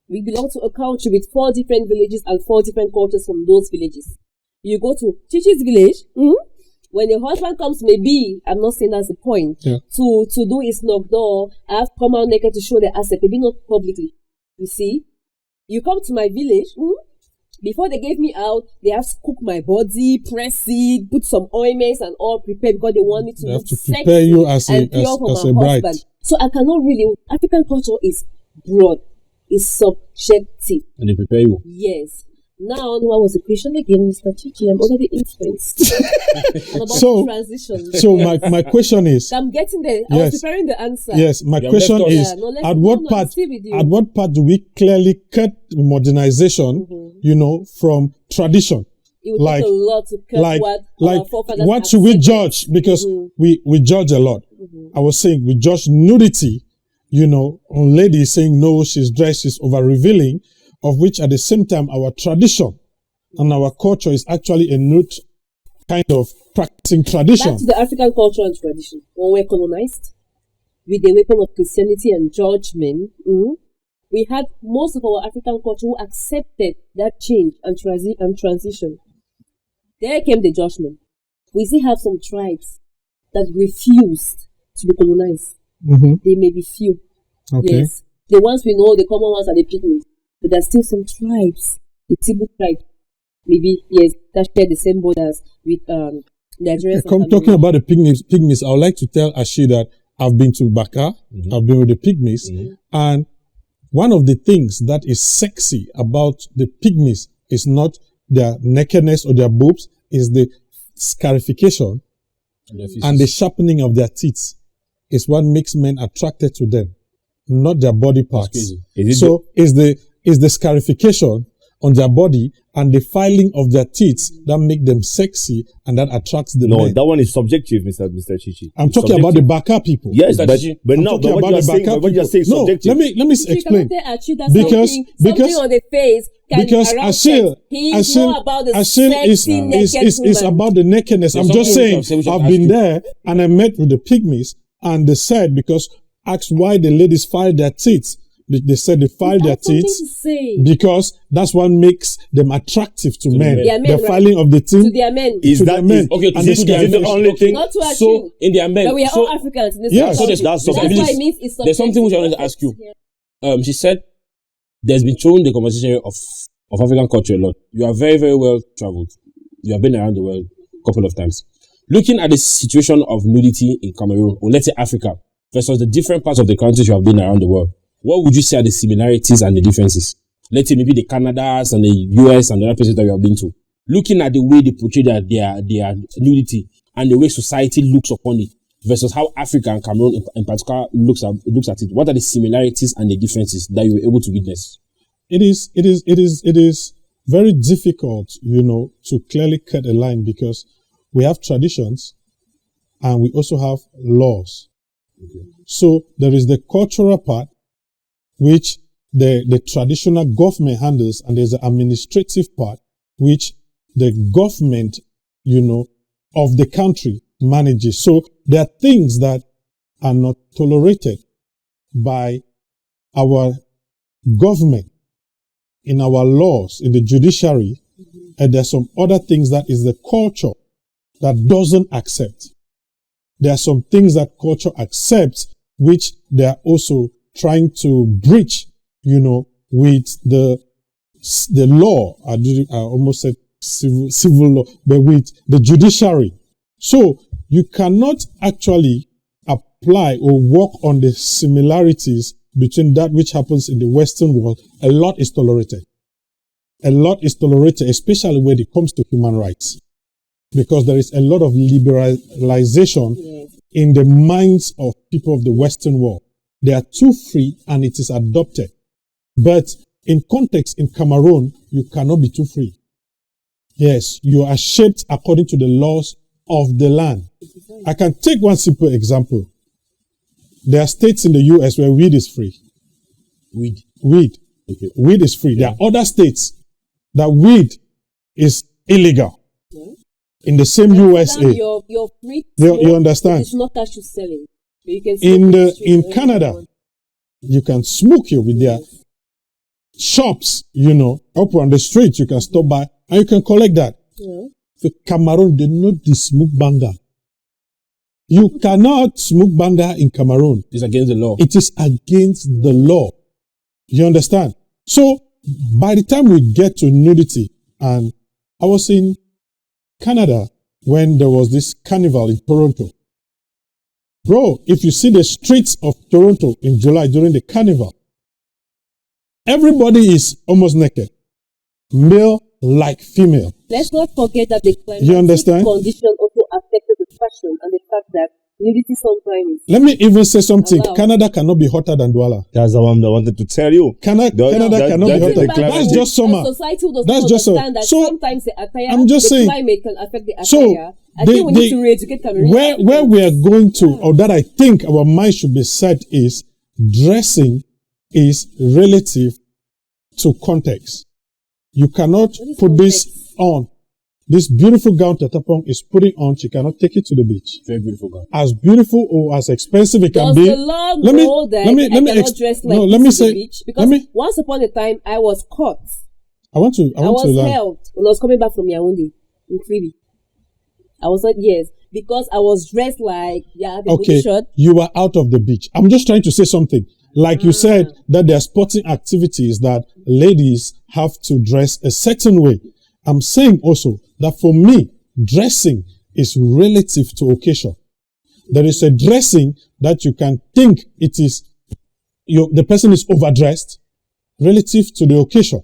We belong to a country with 4 different villages and 4 different cultures from those villages. You go to Chichi's village, when the husband comes, maybe, I'm not saying that's the point, to do his knock door, I have to come out naked to show the asset, maybe not publicly. You see? You come to my village, before they gave me out, they have to cook my body, press it, put some ointments and all prepared because they want me to They have look to sexy prepare you as and pure for a my bride. husband. So I cannot really, African culture is broad, is subjective. And they prepare you. Yes. Now, what was the question again, Mr. Chichi? I'm already influenced. I'm about to transition. So my question is, I'm getting there. I was preparing the answer. Yes, my question is, at what part do we clearly cut modernization, from tradition? It would take a lot to cut what our forefathers what should we judge? Because we judge a lot. I was saying we judge nudity, on ladies saying no, she's dressed, she's over revealing, of which at the same time our tradition and our culture is actually a nude kind of practicing tradition. That's the African culture and tradition. When we're colonized with the weapon of Christianity and judgment, we had most of our African culture who accepted that change and transition. There came the judgment. We still have some tribes that refused to be colonized. They may be few. Okay. Yes. The ones we know, the common ones are the pygmies. But there's still some tribes, the Taboo tribe, maybe, yes, that share the same borders with Nigerians. Talking about the pygmies, I would like to tell Ashi that I've been to Baka, I've been with the pygmies, and one of the things that is sexy about the pygmies is not their nakedness or their boobs, is the scarification and the sharpening of their teeth is what makes men attracted to them, not their body parts. Is the scarification on their body and the filing of their teeth that make them sexy and that attracts the men. No, that one is subjective, Mr. Chichi. I'm talking about the Baka people. Yes, but what you're saying subjective. No, let me explain. Because on the face because Ashil is about the nakedness. I'm just saying, I've been there and I met with the pygmies and they said, because asked why the ladies file their teeth. They said they file their teeth because that's what makes them attractive to men. The filing of the teeth to their men. Is that okay? And Is the only thing? Not to So in their men, but we are all Africans. In this yes, country. so that's why it means it's there's something which I wanted to ask you. She said there's been thrown the conversation of African culture a lot. You are very, very well traveled. You have been around the world a couple of times. Looking at the situation of nudity in Cameroon, or let's say Africa, versus the different parts of the countries you have been around the world, what would you say are the similarities and the differences? Let's say maybe the Canadas and the US and the other places that you have been to. Looking at the way they portray their nudity and the way society looks upon it versus how Africa and Cameroon in particular looks at it. What are the similarities and the differences that you were able to witness? It is very difficult, to clearly cut a line because we have traditions and we also have laws. Okay. So there is the cultural part, which the traditional government handles, and there's the administrative part, which the government, of the country manages. So there are things that are not tolerated by our government, in our laws, in the judiciary, and there's some other things that is the culture that doesn't accept. There are some things that culture accepts, which they are also trying to breach, with the law. I almost said civil law, but with the judiciary. So you cannot actually apply or work on the similarities between that which happens in the Western world. A lot is tolerated. A lot is tolerated, especially when it comes to human rights, because there is a lot of liberalization in the minds of people of the Western world. They are too free and it is adopted. But in context, in Cameroon, you cannot be too free. Yes, you are shaped according to the laws of the land. I can take one simple example. There are states in the US where weed is free. Weed. Okay. Weed is free. Yeah. There are other states that weed is illegal. Yeah. In the same USA. You're free. You understand? It's not that you're selling. You can in Canada, you can smoke here with their shops, up on the street, you can stop by and you can collect that. Yeah. The Cameroon, they know the smoke banger. You cannot smoke banger in Cameroon. It's against the law. It is against the law. You understand? So, by the time we get to nudity, and I was in Canada when there was this carnival in Toronto. Bro, if you see the streets of Toronto in July during the carnival, everybody is almost naked. Male like female. Let's not forget that the climatic condition also affected the fashion and the fact that nudity sometimes. Let me even say something. Canada cannot be hotter than Douala. That's what I wanted to tell you. Canada cannot be hotter. That's just summer. Society does That's not just understand that so, sometimes the attire, I'm just saying, climate can affect the attire. So I think we need to re-educate Cameroon. Where we are going to, or that I think our mind should be set, is dressing is relative to context. You cannot put this on. This beautiful gown Tatapong is putting on, she cannot take it to the beach. Very beautiful gown. As beautiful or as expensive it can be. Does the law know that I cannot dress like this to the beach? Because once upon a time, I was caught. I was held when I was coming back from Yaoundé in Kribi. I was like, yes, because I was dressed like, shirt. You were out of the beach. I'm just trying to say something. Like you said, that there are sporting activities that ladies have to dress a certain way. I'm saying also that for me, dressing is relative to occasion. There is a dressing that you can think it is, the person is overdressed. relative to the occasion.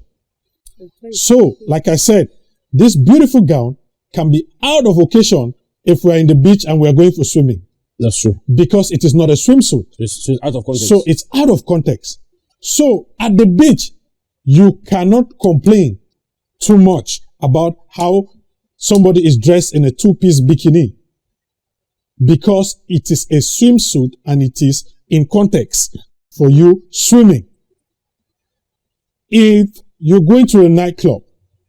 Okay. So, like I said, this beautiful gown can be out of occasion if we're in the beach and we're going for swimming. That's true. Because it is not a swimsuit. It's out of context. So it's out of context. So at the beach, you cannot complain too much about how somebody is dressed in a two-piece bikini because it is a swimsuit and it is in context for you swimming. If you're going to a nightclub,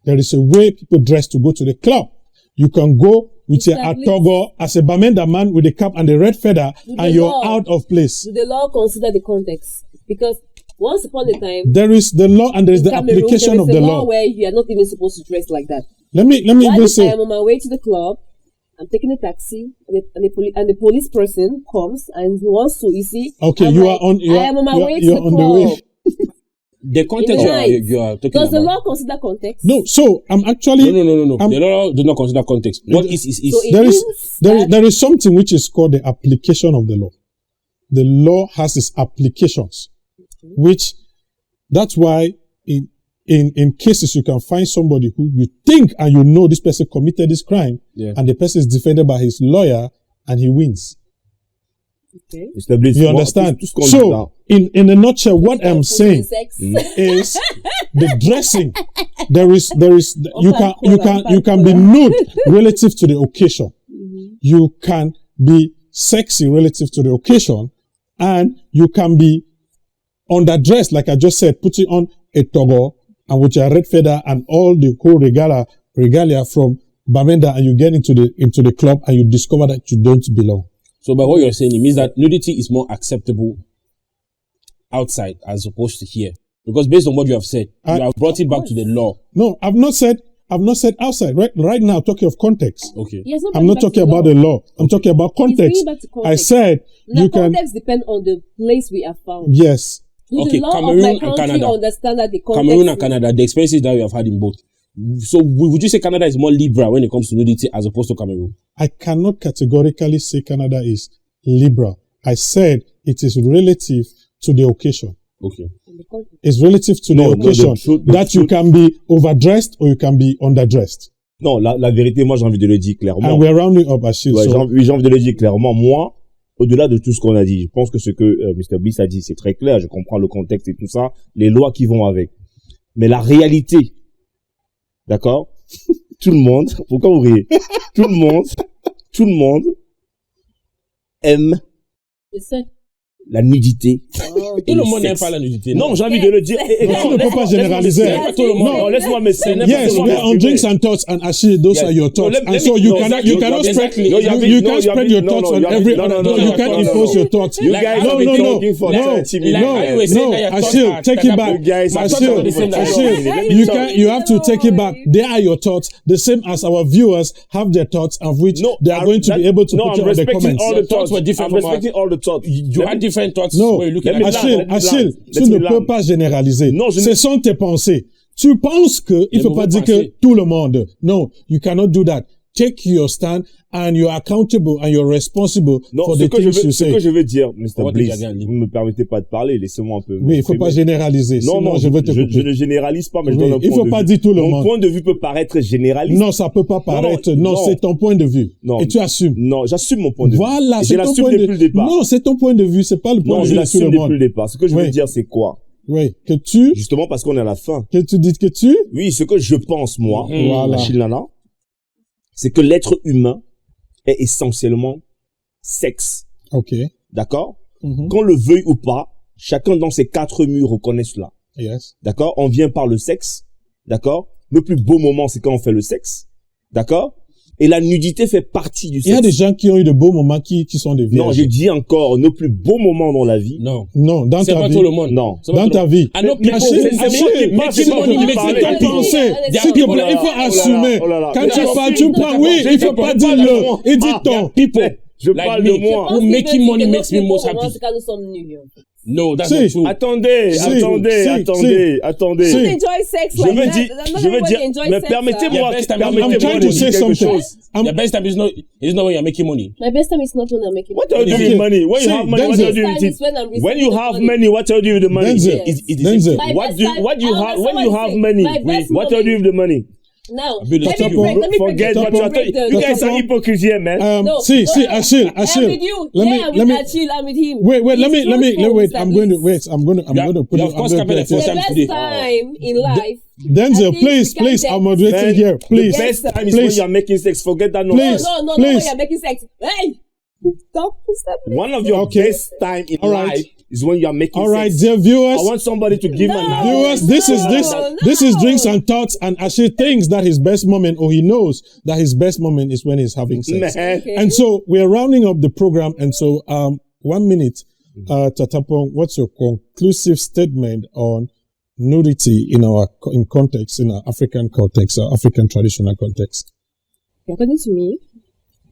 there is a way people dress to go to the club. You can go with a togo as a Bamenda man with a cap and a red feather and you're out of place. Do the law consider the context? Because once upon a time, there is the law and there is the application of the law. Where you are not even supposed to dress like that. Let me even say. I am on my way to the club. I'm taking a taxi, and the police person comes and he wants to. You see? Okay, I am on my way to the club. The context you are talking Does about. the law consider context? No, so I'm actually No. The law does not consider context. What is So there is something which is called the application of the law. The law has its applications, which that's why in cases you can find somebody who you think and you know this person committed this crime, and the person is defended by his lawyer and he wins. Okay. You understand? So, in a nutshell, what I'm saying is the dressing. There is you can be nude relative to the occasion. You can be sexy relative to the occasion, and you can be underdressed, like I just said, putting on a togo and with a red feather and all the whole regalia from Bamenda, and you get into the club and you discover that you don't belong. So by what you're saying, it means that nudity is more acceptable outside as opposed to here. Because based on what you have said, you have brought it back to the law. No, I've not said outside. Right now, talking of context. Okay. Yes, I'm not talking about the law. I'm talking about context. I said you can. Context depends on the place we are found. Yes. Okay, Cameroon and Canada. Understand that the context Cameroon and Canada, the experiences that we have had in both. So would you say Canada is more liberal when it comes to nudity as opposed to Cameroon? I cannot categorically say Canada is liberal. I said it is relative to the occasion. Okay. It's relative to the occasion that you can be overdressed or you can be underdressed. Non, la vérité, moi j'ai envie de le dire clairement. And we're rounding up, Achille. Ouais, j'ai envie de le dire clairement. Moi, au-delà de tout ce qu'on a dit, je pense que ce que Mr. Bliss a dit, c'est très clair. Je comprends le contexte et tout ça, les lois qui vont avec. Mais la réalité, d'accord? Tout le monde, pourquoi vous riez? Tout le monde aime la nudité. Tout le monde n'aime pas la nudité. Non, j'ai envie de le dire. Tu ne peux pas généraliser. Non, laisse-moi me say. Yes, we're on drinks and thoughts, and Achille, those are your thoughts. And so you cannot spread your thoughts on every other. No, you can't impose your thoughts. You guys no, Achille, take it back. Achille, you have to take it back. They are your thoughts, the same as our viewers have their thoughts, of which they are going to be able to put in the comments. All the thoughts were different. I'm respecting all the thoughts. You had different thoughts. No, Achille, tu ne peux pas généraliser. Ce sont tes pensées. Tu penses que il faut pas dire que tout le monde. No, you cannot do that. Take your stand and you're accountable and you're responsible for the things you say. Ce que je veux dire, Mr. Bliss, vous ne me permettez pas de parler, laissez-moi un peu. Oui, il faut pas généraliser. Non, je ne généralise pas, mais je donne un point de vue. Il faut pas dire tout le monde. Mon point de vue peut paraître généraliste. Non, ça peut pas paraître. Non, c'est ton point de vue. Non. Et tu assumes. Non, j'assume mon point de vue. Voilà, c'est ton point de vue. Depuis le départ. Non, c'est ton point de vue, c'est pas le point de vue de tout le monde. Je l'assume depuis le départ. Ce que je veux dire, c'est quoi? Oui, que tu... Justement parce qu'on est à la fin. Que tu dis que tu... Oui, ce que je pense, moi, voilà. Chilnana, c'est que l'être humain est essentiellement sexe. Ok. D'accord? Qu'on le veuille ou pas, chacun dans ses quatre murs reconnaît cela. Yes. D'accord? On vient par le sexe. D'accord? Le plus beau moment, c'est quand on fait le sexe. D'accord? Et la nudité fait partie du sexe. Il y a des gens qui ont eu de beaux moments qui sont des vierges. Non, j'ai dit encore, nos plus beaux moments dans la vie. Non. Non, dans ta vie. C'est pas tout le monde. Non. Dans ta vie. Ah non, c'est moi qui pensais. S'il te plaît, il faut assumer. Quand tu parles, tu prends, oui, il faut pas dire le. Il dit ton. Je like parle me, de moi. who making money makes me most happy. No, that's not true. Attendez. You enjoy sex Je like veux that. dire, Not je veux everybody dire, enjoys mais sex, permettez-moi, Your best time I'm trying to say something. Your best time is not when you're making money. My best time is not when I'm making What are you money. doing with money? When you See, have money, what Denzel. are you doing with Best time is when I'm it? When you receiving have money. money, what are you doing with the money? Denzel. It's My What best do you time- what do you have when someone you have say, money? my best What are you doing with the money? Now, Let me let me break- break Forget the- what you are break talking. the- You guys are hypocrites here, man. See, Achille. I'm with you. Let I'm me. with Achille. I'm with him. Wait. Let He's me. truthful, Wait. I'm going to put you it. of course covered the The first time best today. time in life. Denzel, I think please. we can I'm get- moderating Man, here. Please. The best time is Please. when you are making sex. Forget that No, nonsense. no, Please. when you're making sex. Hey! Stop. One of your Okay. best time in All right. life is when you are making All right, sex. dear viewers. I want somebody to give No. an Viewers, this is No. drinks and thoughts, and Achille thinks that his best moment, or he knows that his best moment is when he's having sex. Man. Okay. And so we're rounding up the program, and so 1 minute, Tatapong, what's your conclusive statement on nudity in context, in our African context, our African traditional context? According to me,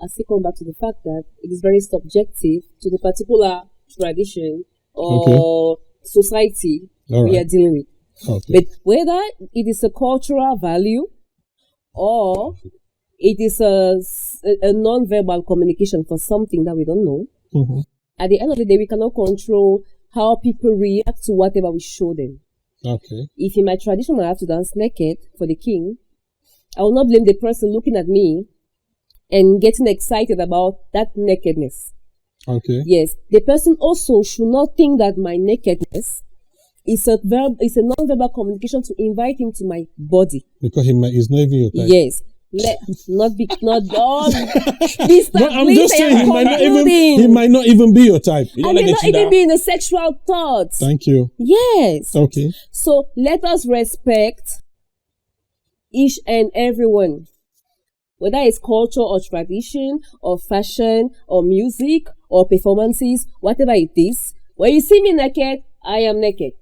I still come back to the fact that it is very subjective to the particular tradition or society All we right. are dealing with. Okay. But whether it is a cultural value or it is a non-verbal communication for something that we don't know, Mhm. at the end of the day, we cannot control how people react to whatever we show them. Okay. If in my tradition I have to dance naked for the king, I will not blame the person looking at me and getting excited about that nakedness. Okay. Yes, the person also should not think that my nakedness is a non-verbal communication to invite him to my body. Because he's not even your type. Yes, Mr. No, I'm Please, just I saying am he concluding. might not even be your type. You I don't may like not the even Chida. be in a sexual thought. Thank you. Yes. Okay. So let us respect each and everyone, whether it's culture or tradition or fashion or music or performances, whatever it is. When you see me naked, I am naked.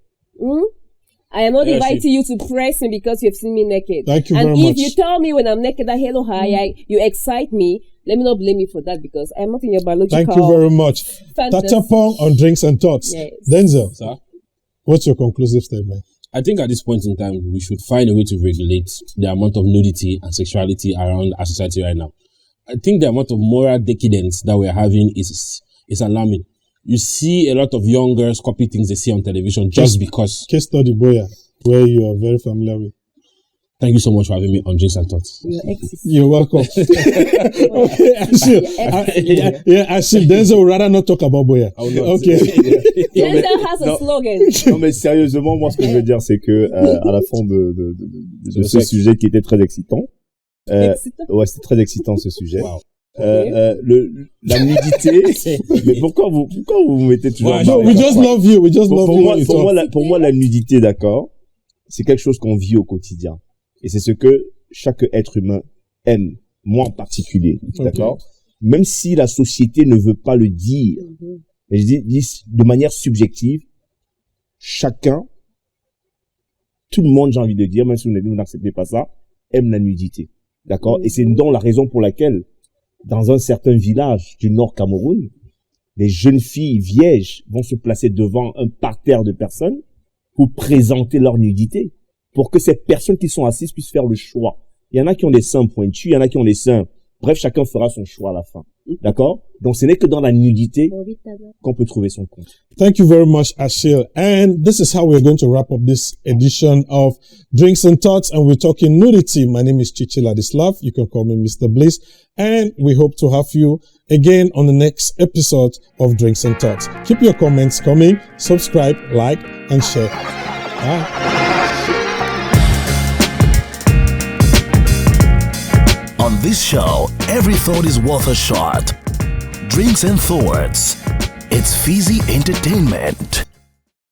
I am not Yes, inviting you to press me because you've seen me naked. Thank you and very if much. you tell me when I'm naked that hello, hi, you excite me, let me not blame you for that because I'm not in your biological. Thank you very much. fantasy. Tatapong on drinks and thoughts. Yes. Denzel, Sir? what's your conclusive statement? I think at this point in time, we should find a way to regulate the amount of nudity and sexuality around our society right now. I think the amount of moral decadence that we're having is alarming. You see a lot of young girls copy things they see on television just because. Case study Boya, where you are very familiar with. Thank you so much for having me on Drinks and Thoughts. Your exes. You're welcome. Okay, Achille. Achille, Denzel would rather not talk about Boya. I will not. Okay. Denzel has a slogan. Non mais sérieusement, moi ce que je veux dire c'est que à la fin de ce sujet qui était très excitant, ouais c'est très excitant ce sujet. Wow. La nudité, mais pourquoi vous vous mettez toujours en No, barrière? we just love you. We just love Pour you. moi, when you pour talk. moi, pour moi, la nudité, d'accord, c'est quelque chose qu'on vit au quotidien. Et c'est ce que chaque être humain aime, moi en particulier, d'accord? Même si la société ne veut pas le dire, mais je dis de manière subjective, chacun, tout le monde, j'ai envie de dire, même si vous n'acceptez pas ça, aime la nudité, d'accord? Et c'est donc la raison pour laquelle, dans un certain village du Nord Cameroun, les jeunes filles vierges vont se placer devant un parterre de personnes pour présenter leur nudité, pour que ces personnes qui sont assises puissent faire le choix. Il y en a qui ont des seins pointus, il y en a qui ont des seins. Bref, chacun fera son choix à la fin. D'accord? Donc, ce n'est que dans la nudité qu'on peut trouver son compte. Thank you very much, Achille. And this is how we're going to wrap up this edition of Drinks and Thoughts, and we're talking nudity. My name is Chichi Ladislav. You can call me Mr. Bliss. And we hope to have you again on the next episode of Drinks and Thoughts. Keep your comments coming, subscribe, like, and share. Bye. On this show, every thought is worth a shot. Drinks and Thoughts. It's fizzy entertainment.